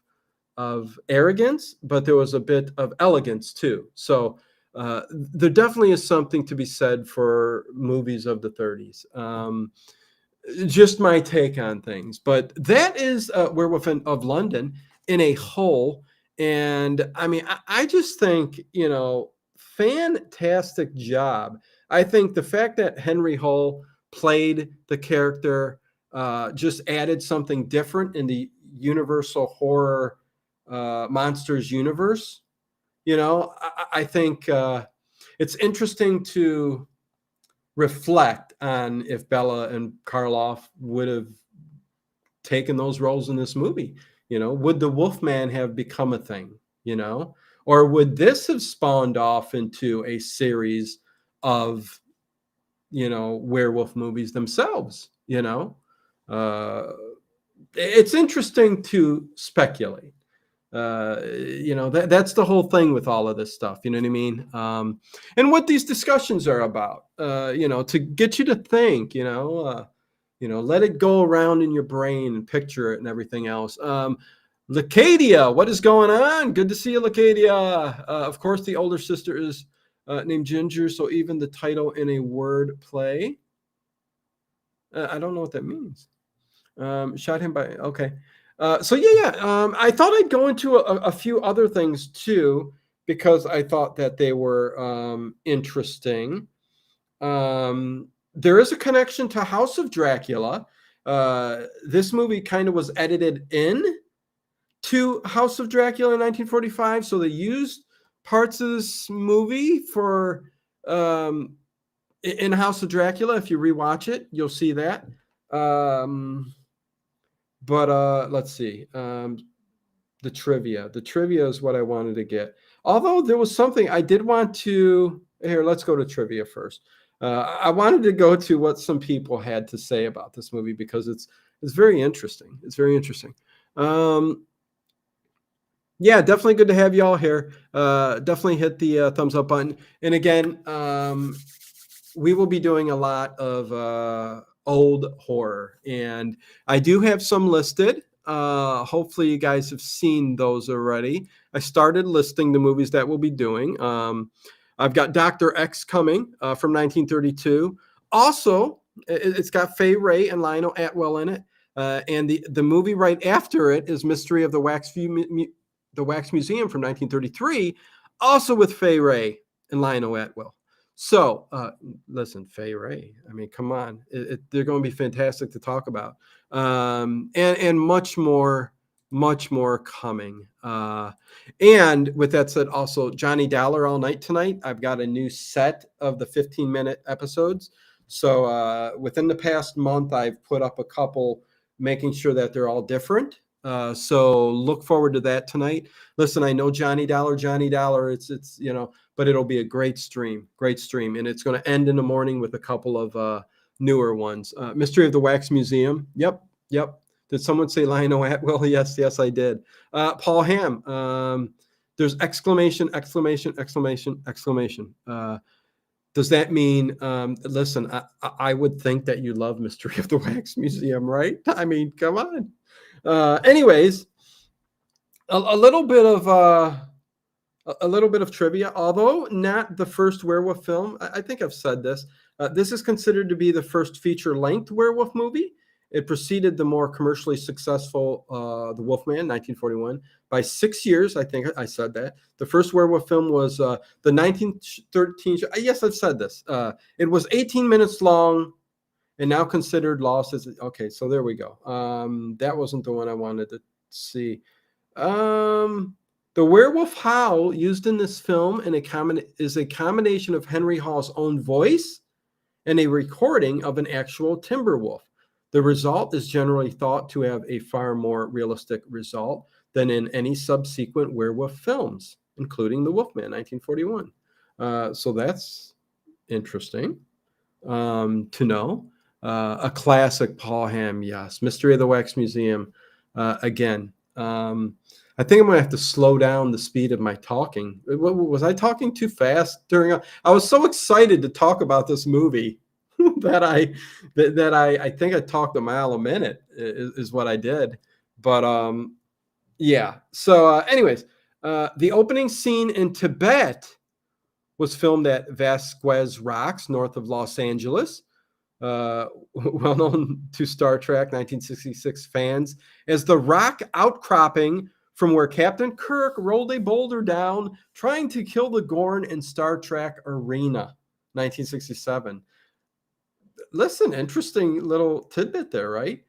arrogance, but there was a bit of elegance too. So there definitely is something to be said for movies of the 30s. Just my take on things. But that is Werewolf of London in a whole. And I mean, I just think, fantastic job. I think the fact that Henry Hull played the character just added something different in the Universal horror monsters universe. I think it's interesting to reflect on if Bela and Karloff would have taken those roles in this movie. Would the Wolfman have become a thing, or would this have spawned off into a series of, werewolf movies themselves? It's interesting to speculate. That's the whole thing with all of this stuff. You know what I mean? And what these discussions are about, to get you to think, let it go around in your brain and picture it and everything else. Lacadia, what is going on? Good to see you, Lacadia. Of course, the older sister is named Ginger, so even the title in a word play. I don't know what that means. Shot him by, okay. I thought I'd go into a few other things too, because I thought that they were interesting. There is a connection to House of Dracula. This movie kind of was edited in to House of Dracula in 1945, so they used parts of this movie for in House of Dracula. If you rewatch it, you'll see that. But let's see. The trivia. The trivia is what I wanted to get. Although there was something I did want to. Here, let's go to trivia first. I wanted to go to what some people had to say about this movie because it's very interesting. It's very interesting. Yeah, definitely good to have you all here. Definitely hit the thumbs up button. And again, we will be doing a lot of old horror, and I do have some listed. Hopefully, you guys have seen those already. I started listing the movies that we'll be doing. I've got Dr. X coming from 1932. Also, it's got Fay Wray and Lionel Atwill in it. And the movie right after it is Mystery of the Wax Museum from 1933, also with Fay Wray and Lionel Atwill. So, listen, Fay Wray, I mean, come on. They're going to be fantastic to talk about. And much more coming. And with that said, also Johnny Dollar All Night Tonight. I've got a new set of the 15-minute episodes. So within the past month, I've put up a couple, making sure that they're all different. So look forward to that tonight. Listen, I know Johnny Dollar, it's but it'll be a great stream, and it's going to end in the morning with a couple of newer ones. Mystery of the Wax Museum. Yep. Did someone say Lionel Atwill? Yes, I did. Paul Hamm. There's exclamation. Does that mean, listen, I would think that you love Mystery of the Wax Museum, right? I mean, come on. Anyways, a little bit of trivia, although not the first werewolf film. I think I've said this. This is considered to be the first feature-length werewolf movie. It preceded the more commercially successful The Wolfman, 1941, by 6 years. I think I said that. The first werewolf film was the 1913. Yes, I've said this. It was 18 minutes long and now considered lost as okay. So there we go. That wasn't the one I wanted to see. The werewolf howl used in this film is a combination of Henry Hall's own voice and a recording of an actual timber wolf. The result is generally thought to have a far more realistic result than in any subsequent werewolf films, including The Wolfman, 1941. So that's interesting to know. A classic, Paul Hamm, yes. Mystery of the Wax Museum, again. I think I'm going to have to slow down the speed of my talking. Was I talking too fast during? I was so excited to talk about this movie that I think I talked a mile a minute is what I did. But yeah. So anyways, the opening scene in Tibet was filmed at Vasquez Rocks, north of Los Angeles. Well known to Star Trek 1966 fans as the rock outcropping from where Captain Kirk rolled a boulder down trying to kill the Gorn in Star Trek Arena, 1967. Listen, interesting little tidbit there, right?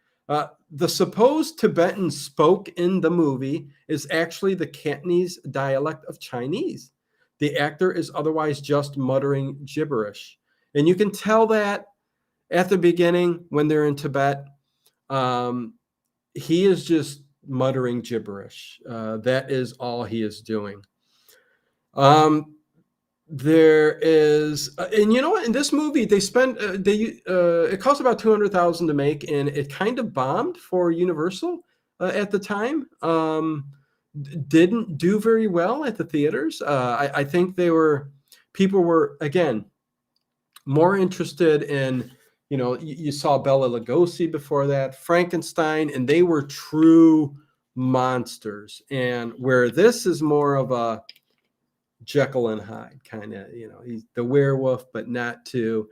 The supposed Tibetan spoke in the movie is actually the Cantonese dialect of Chinese. The actor is otherwise just muttering gibberish. And you can tell that at the beginning when they're in Tibet. He is just muttering gibberish. That is all he is doing. There is, and you know what? In this movie, they spent it cost about $200,000 to make, and it kind of bombed for Universal at the time. Didn't do very well at the theaters. I think people were again more interested in, you saw Bela Lugosi before that, Frankenstein, and they were true monsters, and where this is more of a Jekyll and Hyde kind of, he's the werewolf, but not too.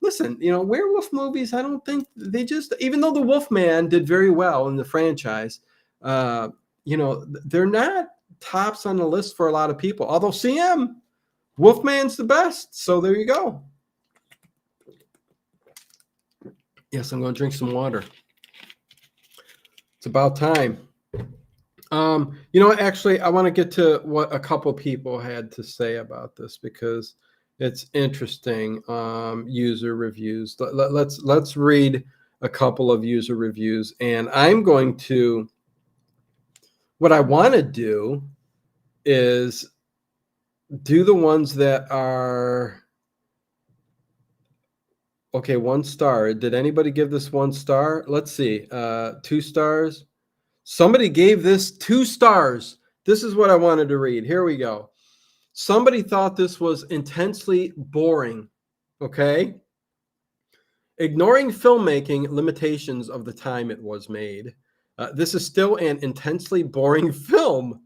Listen, werewolf movies, I don't think they just, even though the Wolfman did very well in the franchise, they're not tops on the list for a lot of people. Although CM, Wolfman's the best. So there you go. Yes, I'm going to drink some water. It's about time. Actually, I want to get to what a couple people had to say about this because it's interesting. User reviews. Let's read a couple of user reviews, and I'm going to. What I want to do is do the ones that are okay. 1 star. Did anybody give this 1 star? Let's see. 2 stars. Somebody gave this 2 stars. This is what I wanted to read. Here we go. Somebody thought this was intensely boring. Okay. Ignoring filmmaking limitations of the time it was made, this is still an intensely boring film.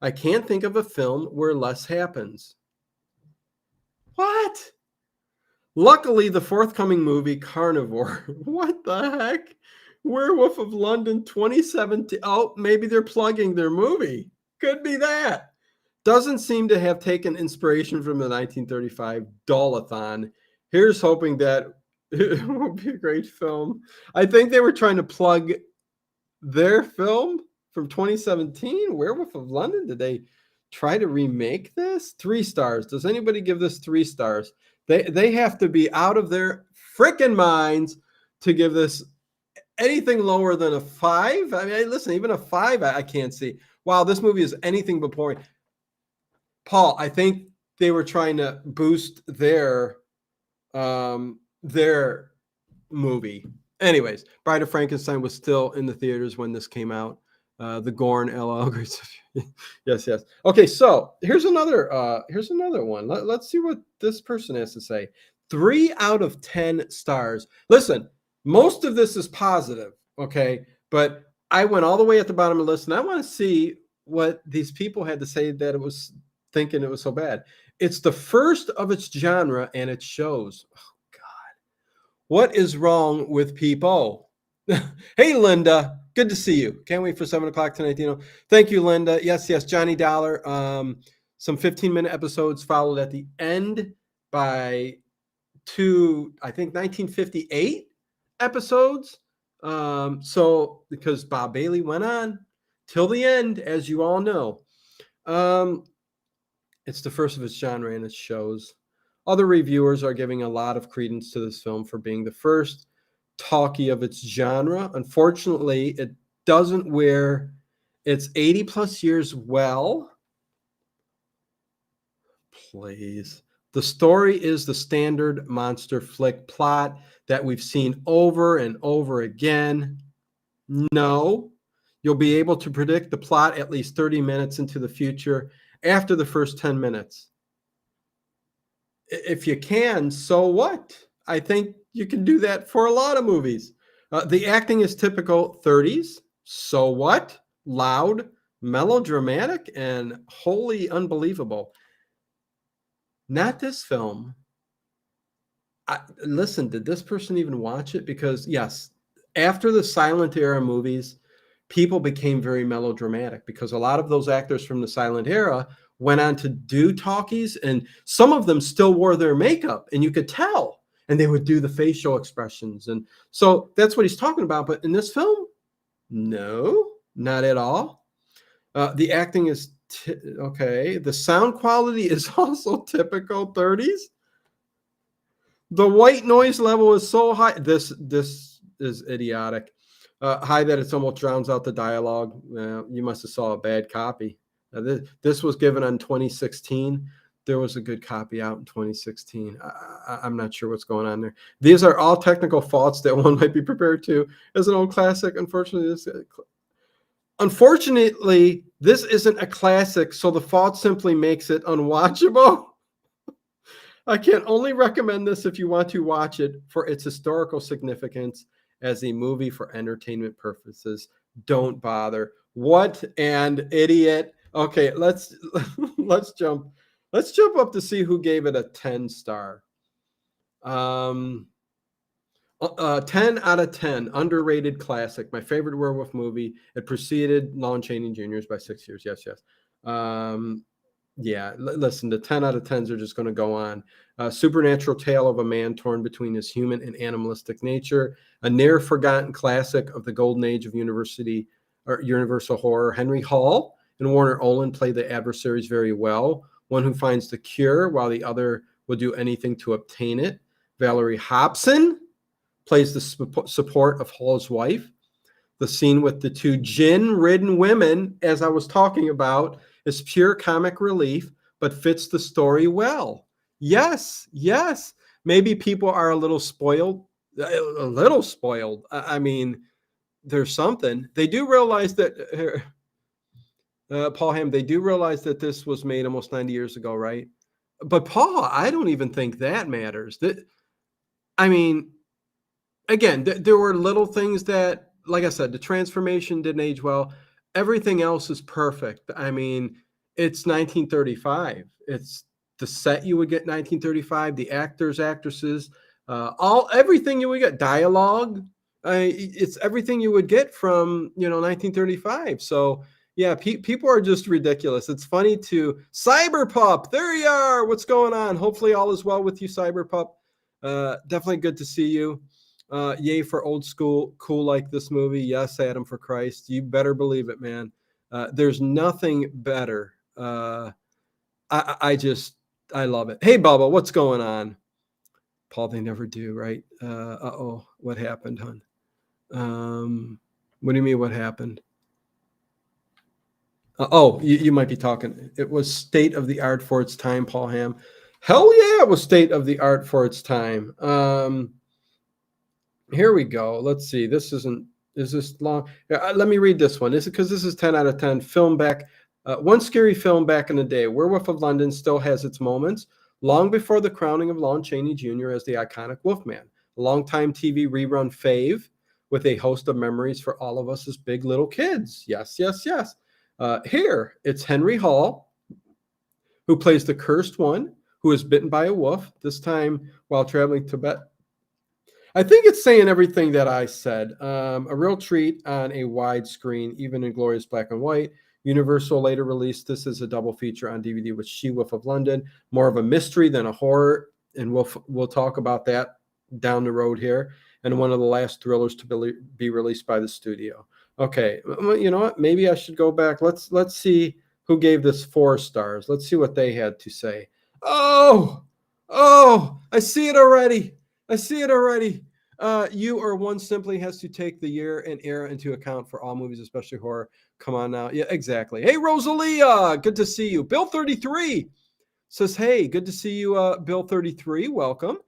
I can't think of a film where less happens. What? Luckily, the forthcoming movie, Carnivore. What the heck? Werewolf of London 2017. Oh, maybe they're plugging their movie. Could be that. Doesn't seem to have taken inspiration from the 1935 Dollathon. Here's hoping that it will be a great film. I think they were trying to plug their film from 2017, Werewolf of London. Did they try to remake this? 3 stars. Does anybody give this 3 stars? They have to be out of their freaking minds to give this anything lower than a 5. I mean, listen, even a 5, I can't see. Wow, this movie is anything but boring. Paul, I think they were trying to boost their movie. Anyways, Bride of Frankenstein was still in the theaters when this came out. The Gorn LL. Yes. Okay, so here's another one. Let's see what this person has to say. 3 out of 10 stars. Listen, most of this is positive, okay? But I went all the way at the bottom of the list, and I want to see what these people had to say that it was thinking it was so bad. It's the first of its genre, and it shows. Oh, God. What is wrong with people? Hey, Linda. Good to see you. Can't wait for 7 o'clock tonight, Dino. Thank you, Linda. Yes, Johnny Dollar. Some 15-minute episodes followed at the end by 2, I think, 1958 episodes. So because Bob Bailey went on till the end, as you all know. It's the first of its genre, and it shows. Other reviewers are giving a lot of credence to this film for being the first talkie of its genre. Unfortunately, it doesn't wear its 80 plus years well. Please. The story is the standard monster flick plot that we've seen over and over again. No, you'll be able to predict the plot at least 30 minutes into the future after the first 10 minutes. If you can, so what? I think you can do that for a lot of movies. The acting is typical 30s. So what? Loud, melodramatic, and wholly unbelievable. Not this film. Listen, did this person even watch it? Because yes, after the silent era movies, people became very melodramatic because a lot of those actors from the silent era went on to do talkies, and some of them still wore their makeup, and you could tell, and they would do the facial expressions. And so that's what he's talking about. But in this film, no, not at all. The acting is okay. The sound quality is also typical 30s. The white noise level is so high. This is idiotic. High that it's almost drowns out the dialogue. You must have saw a bad copy. This was given on 2016. There was a good copy out in 2016. I'm not sure what's going on there. These are all technical faults that one might be prepared to as an old classic. Unfortunately, this isn't a classic, so the fault simply makes it unwatchable. I can only recommend this if you want to watch it for its historical significance as a movie for entertainment purposes. Don't bother. What an idiot. Okay, let's jump up to see who gave it a 10 star. 10 out of 10, underrated classic. My favorite werewolf movie. It preceded Lon Chaney Jr.'s by 6 years. Yes, yes. Listen, the 10 out of 10s are just going to go on. Supernatural tale of a man torn between his human and animalistic nature. A ne'er forgotten classic of the golden age of universal horror. Henry Hall and Warner Olin play the adversaries very well. One who finds the cure while the other will do anything to obtain it. Valerie Hobson plays the support of Hall's wife. The scene with the two gin-ridden women, as I was talking about, is pure comic relief, but fits the story well. Yes, yes. Maybe people are a little spoiled. A little spoiled. I mean, there's something. They do realize that, Paul Hamm, they do realize that this was made almost 90 years ago, right? But Paul, I don't even think that matters. I mean, again, there were little things that, like I said, the transformation didn't age well. Everything else is perfect. I mean, it's 1935. It's the set you would get 1935, the actors, actresses, everything you would get, dialogue. It's everything you would get from 1935. So yeah, people are just ridiculous. It's funny to Cyberpup. There you are. What's going on? Hopefully all is well with you, Cyberpup. Definitely good to see you. Yay for old school, cool like this movie. Yes, Adam for Christ. You better believe it, man. There's nothing better. I love it. Hey, Bubba, what's going on? Paul, they never do, right? What happened, hon? What do you mean, what happened? You might be talking. It was state of the art for its time, Paul Hamm. Hell yeah, it was state of the art for its time. Here we go. Let's see. Is this long? Let me read this one. Because this is 10 out of 10. Film back. One scary film back in the day. Werewolf of London still has its moments. Long before the crowning of Lon Chaney Jr. as the iconic Wolfman. A longtime TV rerun fave with a host of memories for all of us as big little kids. Yes, yes, yes. Here, it's Henry Hall, who plays the cursed one, who is bitten by a wolf, this time while traveling to Tibet. I think it's saying everything that I said. A real treat on a wide screen, even in glorious black and white. Universal later released this as a double feature on DVD with She-Wolf of London. More of a mystery than a horror, and we'll talk about that down the road here. And one of the last thrillers to be released by the studio. Okay, you know what? Maybe I should go back. Let's see who gave this 4 stars. Let's see what they had to say. Oh, I see it already. You or one simply has to take the year and era into account for all movies, especially horror. Come on now. Yeah, exactly. Hey, Rosalia, good to see you. Bill 33 says, hey, good to see you, Bill 33. Welcome.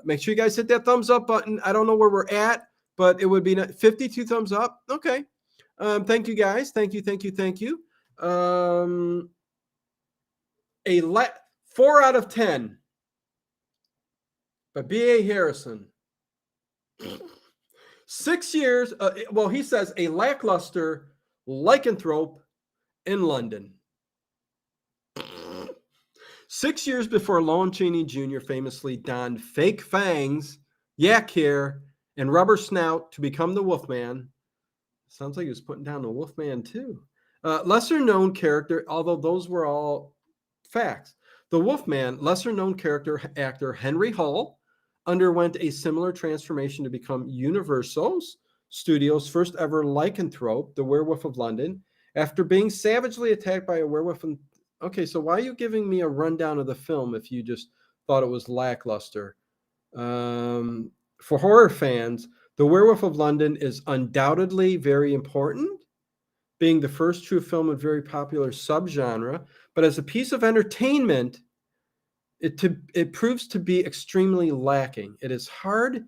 Make sure you guys hit that thumbs up button. I don't know where we're at, but it would be 52 thumbs up. Okay. Thank you, guys. Thank you. 4 out of 10 by B.A. Harrison. 6 years. He says a lackluster lycanthrope in London. 6 years before Lon Chaney Jr. famously donned fake fangs, yak hair, and rubber snout to become the Wolfman. Sounds like he was putting down the Wolfman too. Lesser known character, although those were all facts. The Wolfman, lesser known character actor Henry Hall, underwent a similar transformation to become Universal Studios' first ever lycanthrope, the Werewolf of London, after being savagely attacked by a werewolf. Okay, so why are you giving me a rundown of the film if you just thought it was lackluster? For horror fans, The Werewolf of London is undoubtedly very important, being the first true film of very popular subgenre, but as a piece of entertainment, it proves to be extremely lacking. It is hard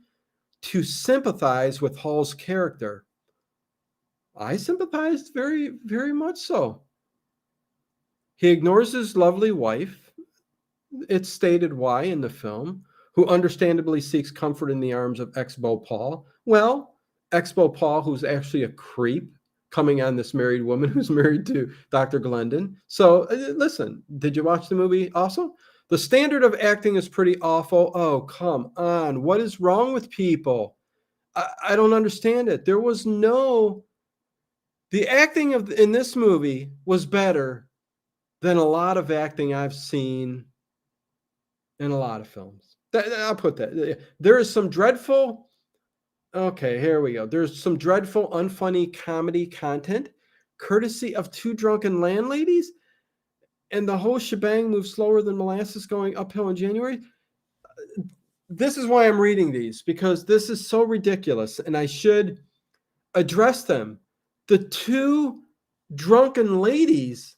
to sympathize with Hall's character. I sympathized very, very much so. He ignores his lovely wife. It's stated why in the film, who understandably seeks comfort in the arms of Expo Paul. Well, Expo Paul, who's actually a creep, coming on this married woman who's married to Dr. Glendon. So listen, did you watch the movie also? The standard of acting is pretty awful. Oh, come on. What is wrong with people? I don't understand it. The acting in this movie was better than a lot of acting I've seen in a lot of films. I'll put that. There is some dreadful, okay, here we go. There's some dreadful, unfunny comedy content, courtesy of two drunken landladies, and the whole shebang moves slower than molasses going uphill in January. This is why I'm reading these, because this is so ridiculous, and I should address them. The two drunken ladies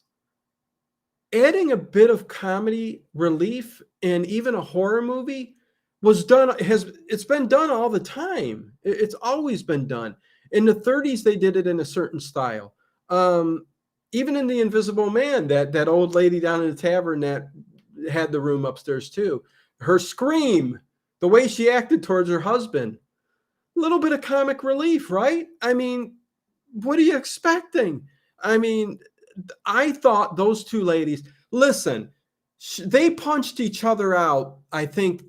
adding a bit of comedy relief in even a horror movie it's been done all the time. It's always been done. In the 30s, they did it in a certain style. Even in The Invisible Man, that old lady down in the tavern that had the room upstairs too, her scream, the way she acted towards her husband, a little bit of comic relief, right? I mean, what are you expecting? I mean, I thought those two ladies, listen, they punched each other out, I think,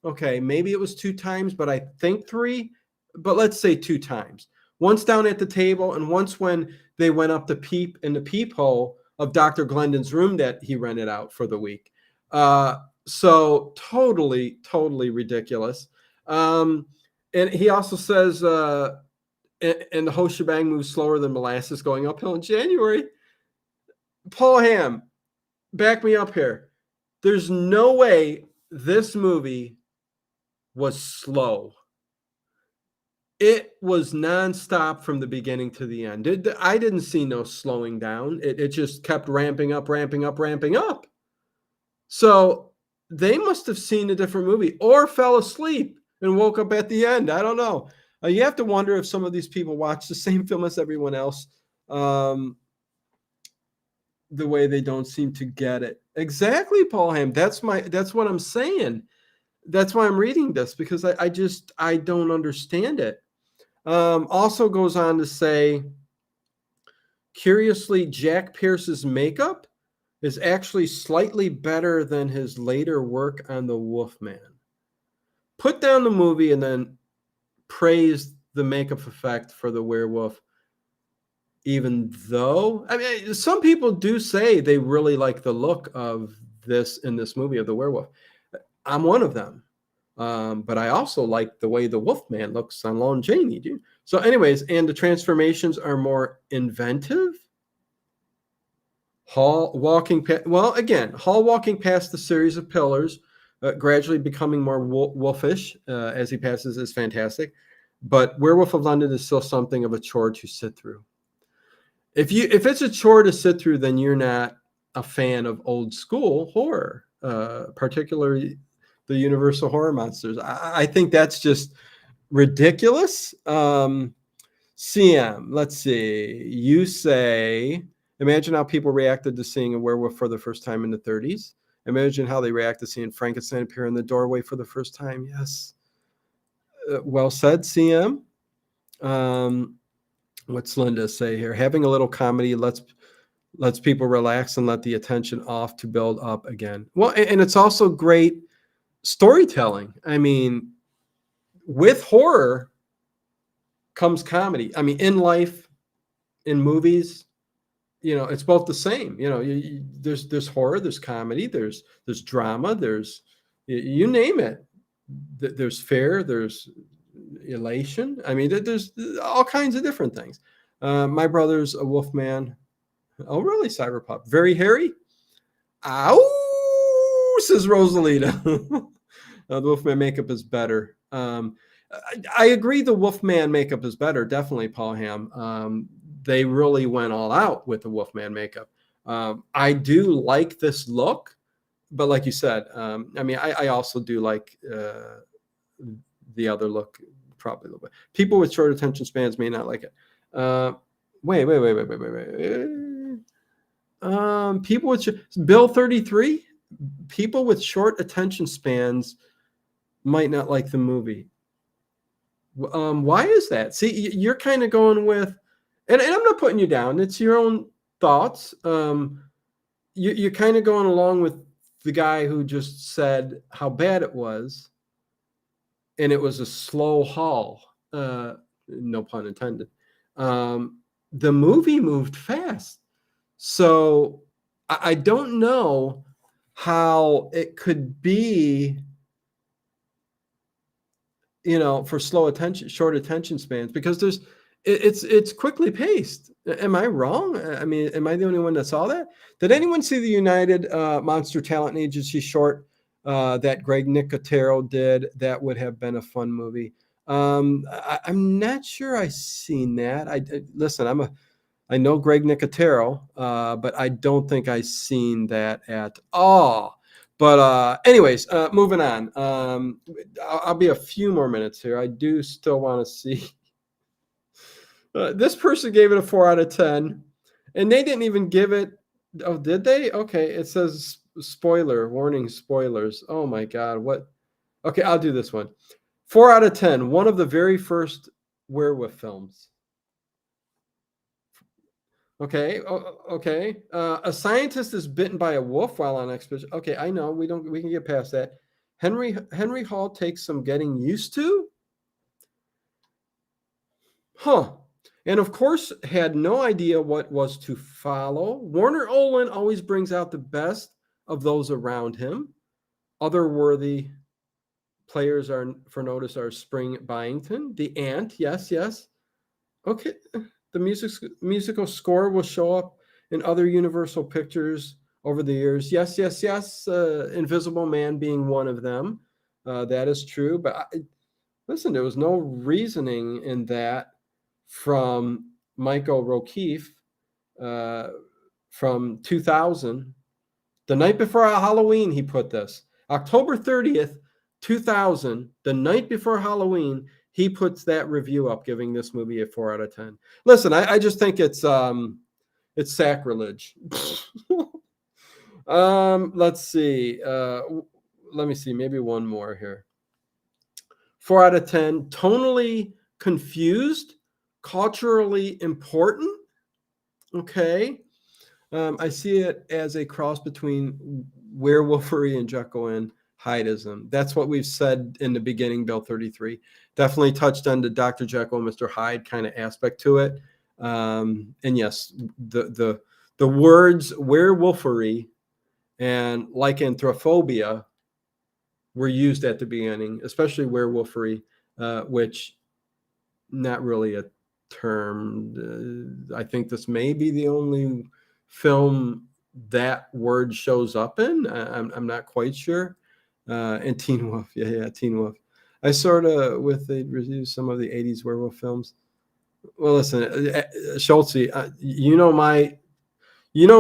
okay, maybe it was 2 times, but I think 3, but let's say 2 times. Once down at the table, and once when they went up to peep in the peephole of Dr. Glendon's room that he rented out for the week. So totally, totally ridiculous. And he also says, and the whole shebang moves slower than molasses going uphill in January. Paul Hamm, back me up here. There's no way this movie was slow. It was nonstop from the beginning to the end. I didn't see no slowing down. It just kept ramping up, ramping up, ramping up. So they must have seen a different movie or fell asleep and woke up at the end. I don't know. You have to wonder if some of these people watch the same film as everyone else. The way they don't seem to get it. Exactly, Paul Hamm. That's what I'm saying. That's why I'm reading this, because I don't understand it. Also goes on to say, curiously, Jack Pierce's makeup is actually slightly better than his later work on The Wolfman. Put down the movie and then praise the makeup effect for the werewolf, even though, I mean, some people do say they really like the look of this in this movie of the werewolf. I'm one of them. But I also like the way the Wolfman looks on Lon Chaney, dude. So anyways, and the transformations are more inventive. Hall walking past the series of pillars, gradually becoming more wolfish as he passes is fantastic. But Werewolf of London is still something of a chore to sit through. If it's a chore to sit through, then you're not a fan of old school horror, particularly the Universal horror monsters. I think that's just ridiculous. CM, let's see. You say, imagine how people reacted to seeing a werewolf for the first time in the 30s. Imagine how they react to seeing Frankenstein appear in the doorway for the first time. Yes. Well said, CM. What's Linda say here? Having a little comedy lets people relax and let the attention off to build up again. Well, and it's also great storytelling. I mean, with horror comes comedy. I mean, in life, in movies, it's both the same. There's horror, there's comedy, there's drama, there's you name it. There's fear, there's elation. I mean, there's all kinds of different things. My brother's a wolf man. Oh, really, Cyberpup? Very hairy? Ow, says Rosalita. The Wolfman makeup is better. I agree the Wolfman makeup is better, definitely, Paul Hamm. They really went all out with the Wolfman makeup. I do like this look, but like you said, I mean, I also do like the other look probably a little bit. People with short attention spans may not like it. Wait. People with Bill 33. People with short attention spans might not like the movie. Why is that? See, you're kind of going with And I'm not putting you down. It's your own thoughts. You're kind of going along with the guy who just said how bad it was, and it was a slow haul. No pun intended. The movie moved fast, so I don't know how it could be, for short attention spans, because it's quickly paced. Am I wrong? I mean, am I the only one that saw that? Did anyone see the United Monster Talent Agency short that Greg Nicotero did? That would have been a fun movie. I'm not sure I seen that. Listen, I know Greg Nicotero, but I don't think I seen that at all. But anyways, moving on. I'll be a few more minutes here. I do still want to see. This person gave it a 4 out of 10, and they didn't even give it. Oh, did they? Okay, it says spoiler warning, spoilers. Oh my God, what? Okay, I'll do this one. 4 out of 10. One of the very first werewolf films. Okay. Okay. A scientist is bitten by a wolf while on expedition. Okay, I know we can get past that. Henry Hall takes some getting used to. Huh. And of course, had no idea what was to follow. Warner Olin always brings out the best of those around him. Other worthy players are for notice are Spring Byington, the Ant. Yes, yes. Okay. The musical score will show up in other Universal pictures over the years. Yes, yes, yes. Invisible Man being one of them. That is true. But listen, there was no reasoning in that from Michael Rokeefe from 2000. The night before Halloween, he put this. October 30th, 2000, the night before Halloween, he puts that review up, giving this movie a 4 out of 10. Listen, I just think it's sacrilege. Let's see. Let me see. Maybe one more here. 4 out of 10. Tonally confused, culturally important. Okay. I see it as a cross between werewolfery and Jekyll and Hydeism. That's what we've said in the beginning, Bill 33. Definitely touched on the Dr. Jekyll and Mr. Hyde kind of aspect to it. And yes, the words werewolfery and lycanthrophobia were used at the beginning, especially werewolfery, which not really a term. I think this may be the only film that word shows up in. I'm not quite sure. And Teen Wolf, yeah, Teen Wolf. I sort of with the review some of the '80s werewolf films. Well, listen, Schultze, you know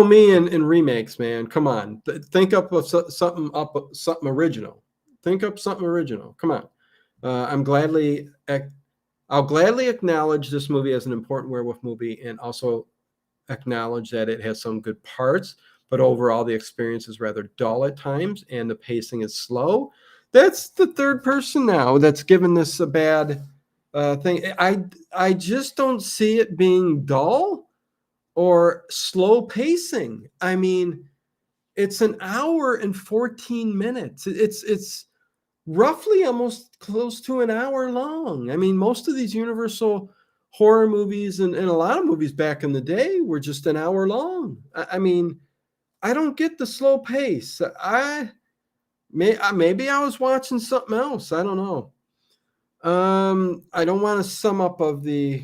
me in remakes, man. Come on, think up of something original. Think up something original. Come on. I'll gladly acknowledge this movie as an important werewolf movie, and also acknowledge that it has some good parts, but overall the experience is rather dull at times and the pacing is slow. That's the third person now that's given this a bad thing. I just don't see it being dull or slow pacing. I mean, it's an hour and 14 minutes. It's roughly almost close to an hour long. I mean, most of these Universal horror movies and a lot of movies back in the day were just an hour long. I mean, I don't get the slow pace. Maybe I was watching something else. I don't know. I don't want to sum up of the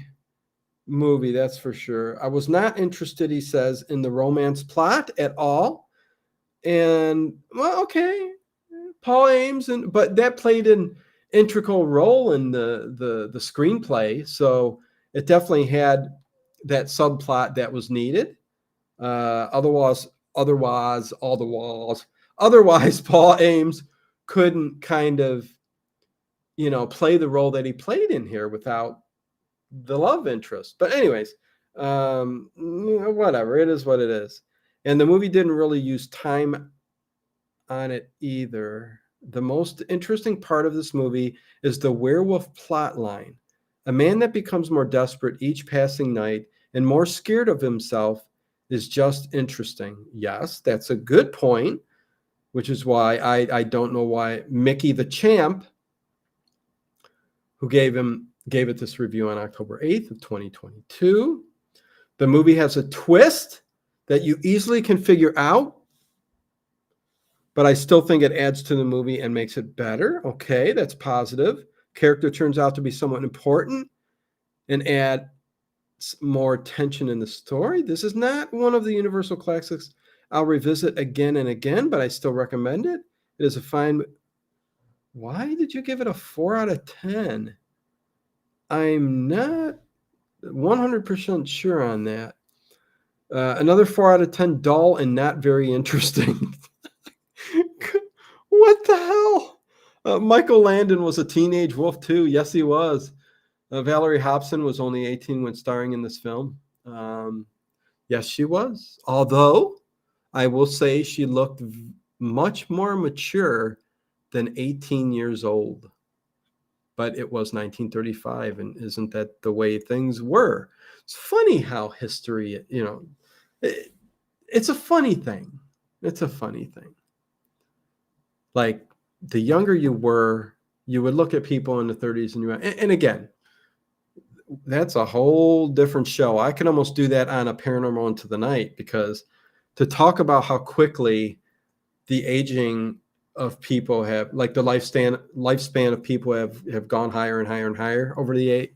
movie, that's for sure. I was not interested, he says, in the romance plot at all. And well, okay, Paul Ames, but that played an integral role in the screenplay. So it definitely had that subplot that was needed. Otherwise, Paul Ames couldn't kind of, play the role that he played in here without the love interest. But anyways, whatever. It is what it is. And the movie didn't really use time on it either. The most interesting part of this movie is the werewolf plot line. A man that becomes more desperate each passing night and more scared of himself is just interesting. Yes, that's a good point, which is why I don't know why Mickey the Champ, who gave it this review on October 8th of 2022. The movie has a twist that you easily can figure out, but I still think it adds to the movie and makes it better. Okay, that's positive. Character turns out to be somewhat important and add more tension in the story. This is not one of the Universal classics I'll revisit again and again, but I still recommend it. It is a fine. Why did you give it a 4 out of 10? I'm not 100% sure on that. Another 4 out of 10, dull and not very interesting. What the hell? Michael Landon was a teenage wolf too. Yes, he was. Valerie Hobson was only 18 when starring in this film. Yes, she was. Although I will say she looked much more mature than 18 years old. But it was 1935, and isn't that the way things were? It's funny how history, it's a funny thing. It's a funny thing. Like, the younger you were, you would look at people in the 30s and again, that's a whole different show. I can almost do that on a Paranormal Into the Night, because to talk about how quickly the aging of people have, like the lifespan of people have gone higher and higher and higher over the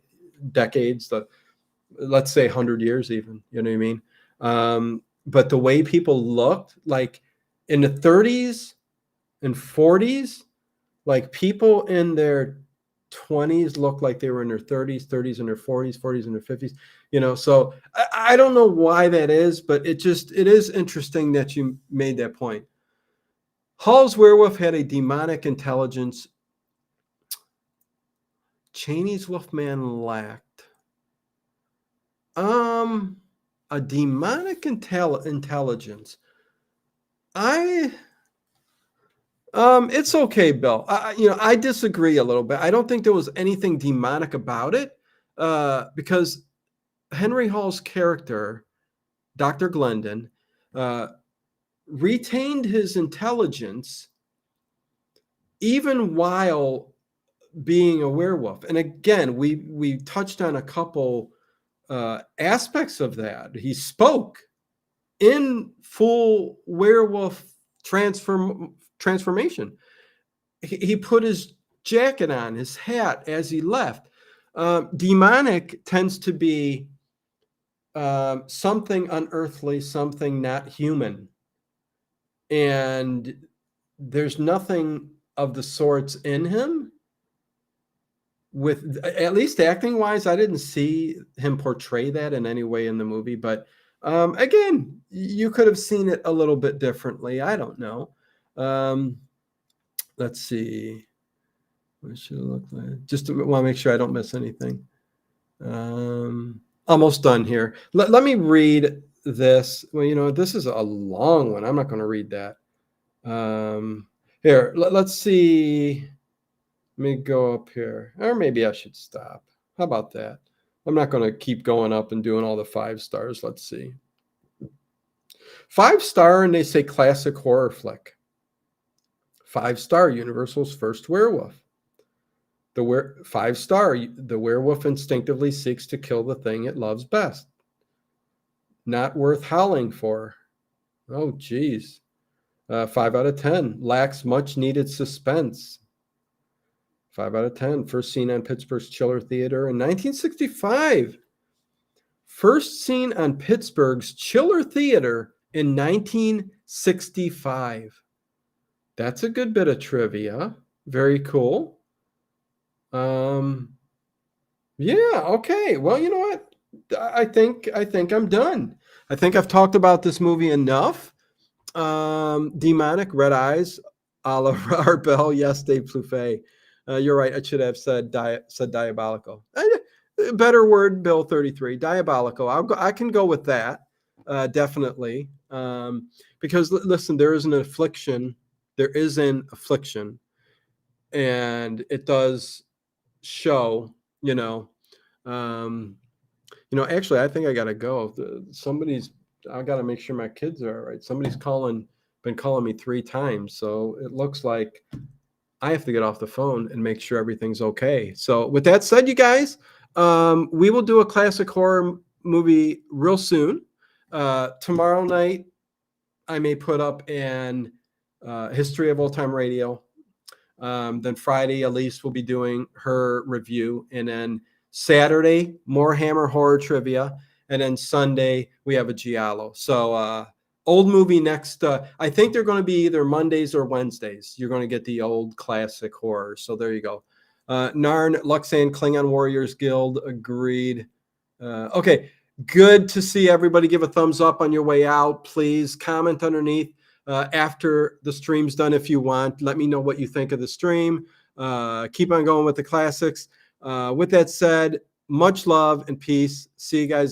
decades, let's say 100 years even, you know what I mean? But the way people looked, like in the 30s and 40s, like people in their 20s looked like they were in their 30s, 30s in their 40s, 40s in their 50s, so I don't know why that is, but it is interesting that you made that point. Hall's werewolf had a demonic intelligence Cheney's Wolfman lacked. A demonic intelligence. It's okay, Bill. I disagree a little bit. I don't think there was anything demonic about it, because Henry Hall's character, Dr. Glendon, retained his intelligence even while being a werewolf. And again, we touched on a couple aspects of that. He spoke in full werewolf transformation. He put his jacket on, his hat as he left. Demonic tends to be something unearthly, something not human. And there's nothing of the sorts in him. With, at least acting wise, I didn't see him portray that in any way in the movie. But again, you could have seen it a little bit differently. I don't know. Let's see. What should it look like? Just want to make sure I don't miss anything. Almost done here. Let me read this. Well, this is a long one. I'm not going to read that. Here, let's see. Let me go up here. Or maybe I should stop. How about that? I'm not going to keep going up and doing all the 5 stars. Let's see. 5-star, and they say classic horror flick. 5-star, Universal's first werewolf. 5-star, the werewolf instinctively seeks to kill the thing it loves best. Not worth howling for. Oh, geez. 5 out of 10. Lacks much needed suspense. 5 out of 10. First seen on Pittsburgh's Chiller Theater in 1965. First seen on Pittsburgh's Chiller Theater in 1965. That's a good bit of trivia. Very cool. Yeah, okay. Well, you know what? I think I'm done. I think I've talked about this movie enough. Demonic, red eyes, a la Arbel. Yes, Dave Plouffe. You're right. I should have said diabolical. Better word, Bill 33. Diabolical. I can go with that. Definitely. Because listen, there is an affliction. There is an affliction, and it does show. Actually, I think I gotta go. I gotta make sure my kids are all right. Somebody's been calling me 3 times, so it looks like I have to get off the phone and make sure everything's okay. So, with that said, you guys, we will do a classic horror movie real soon. Tomorrow night, I may put up an history of old time radio. Then Friday, Elise will be doing her review. And then Saturday, more Hammer horror trivia. And then Sunday, we have a Giallo. So, old movie next. I think they're going to be either Mondays or Wednesdays. You're going to get the old classic horror. So, there you go. Narn, Luxan, Klingon Warriors Guild, agreed. Okay, good to see everybody. Give a thumbs up on your way out. Please comment underneath. After the stream's done, if you want, let me know what you think of the stream. Keep on going with the classics. With that said, much love and peace. See you guys later.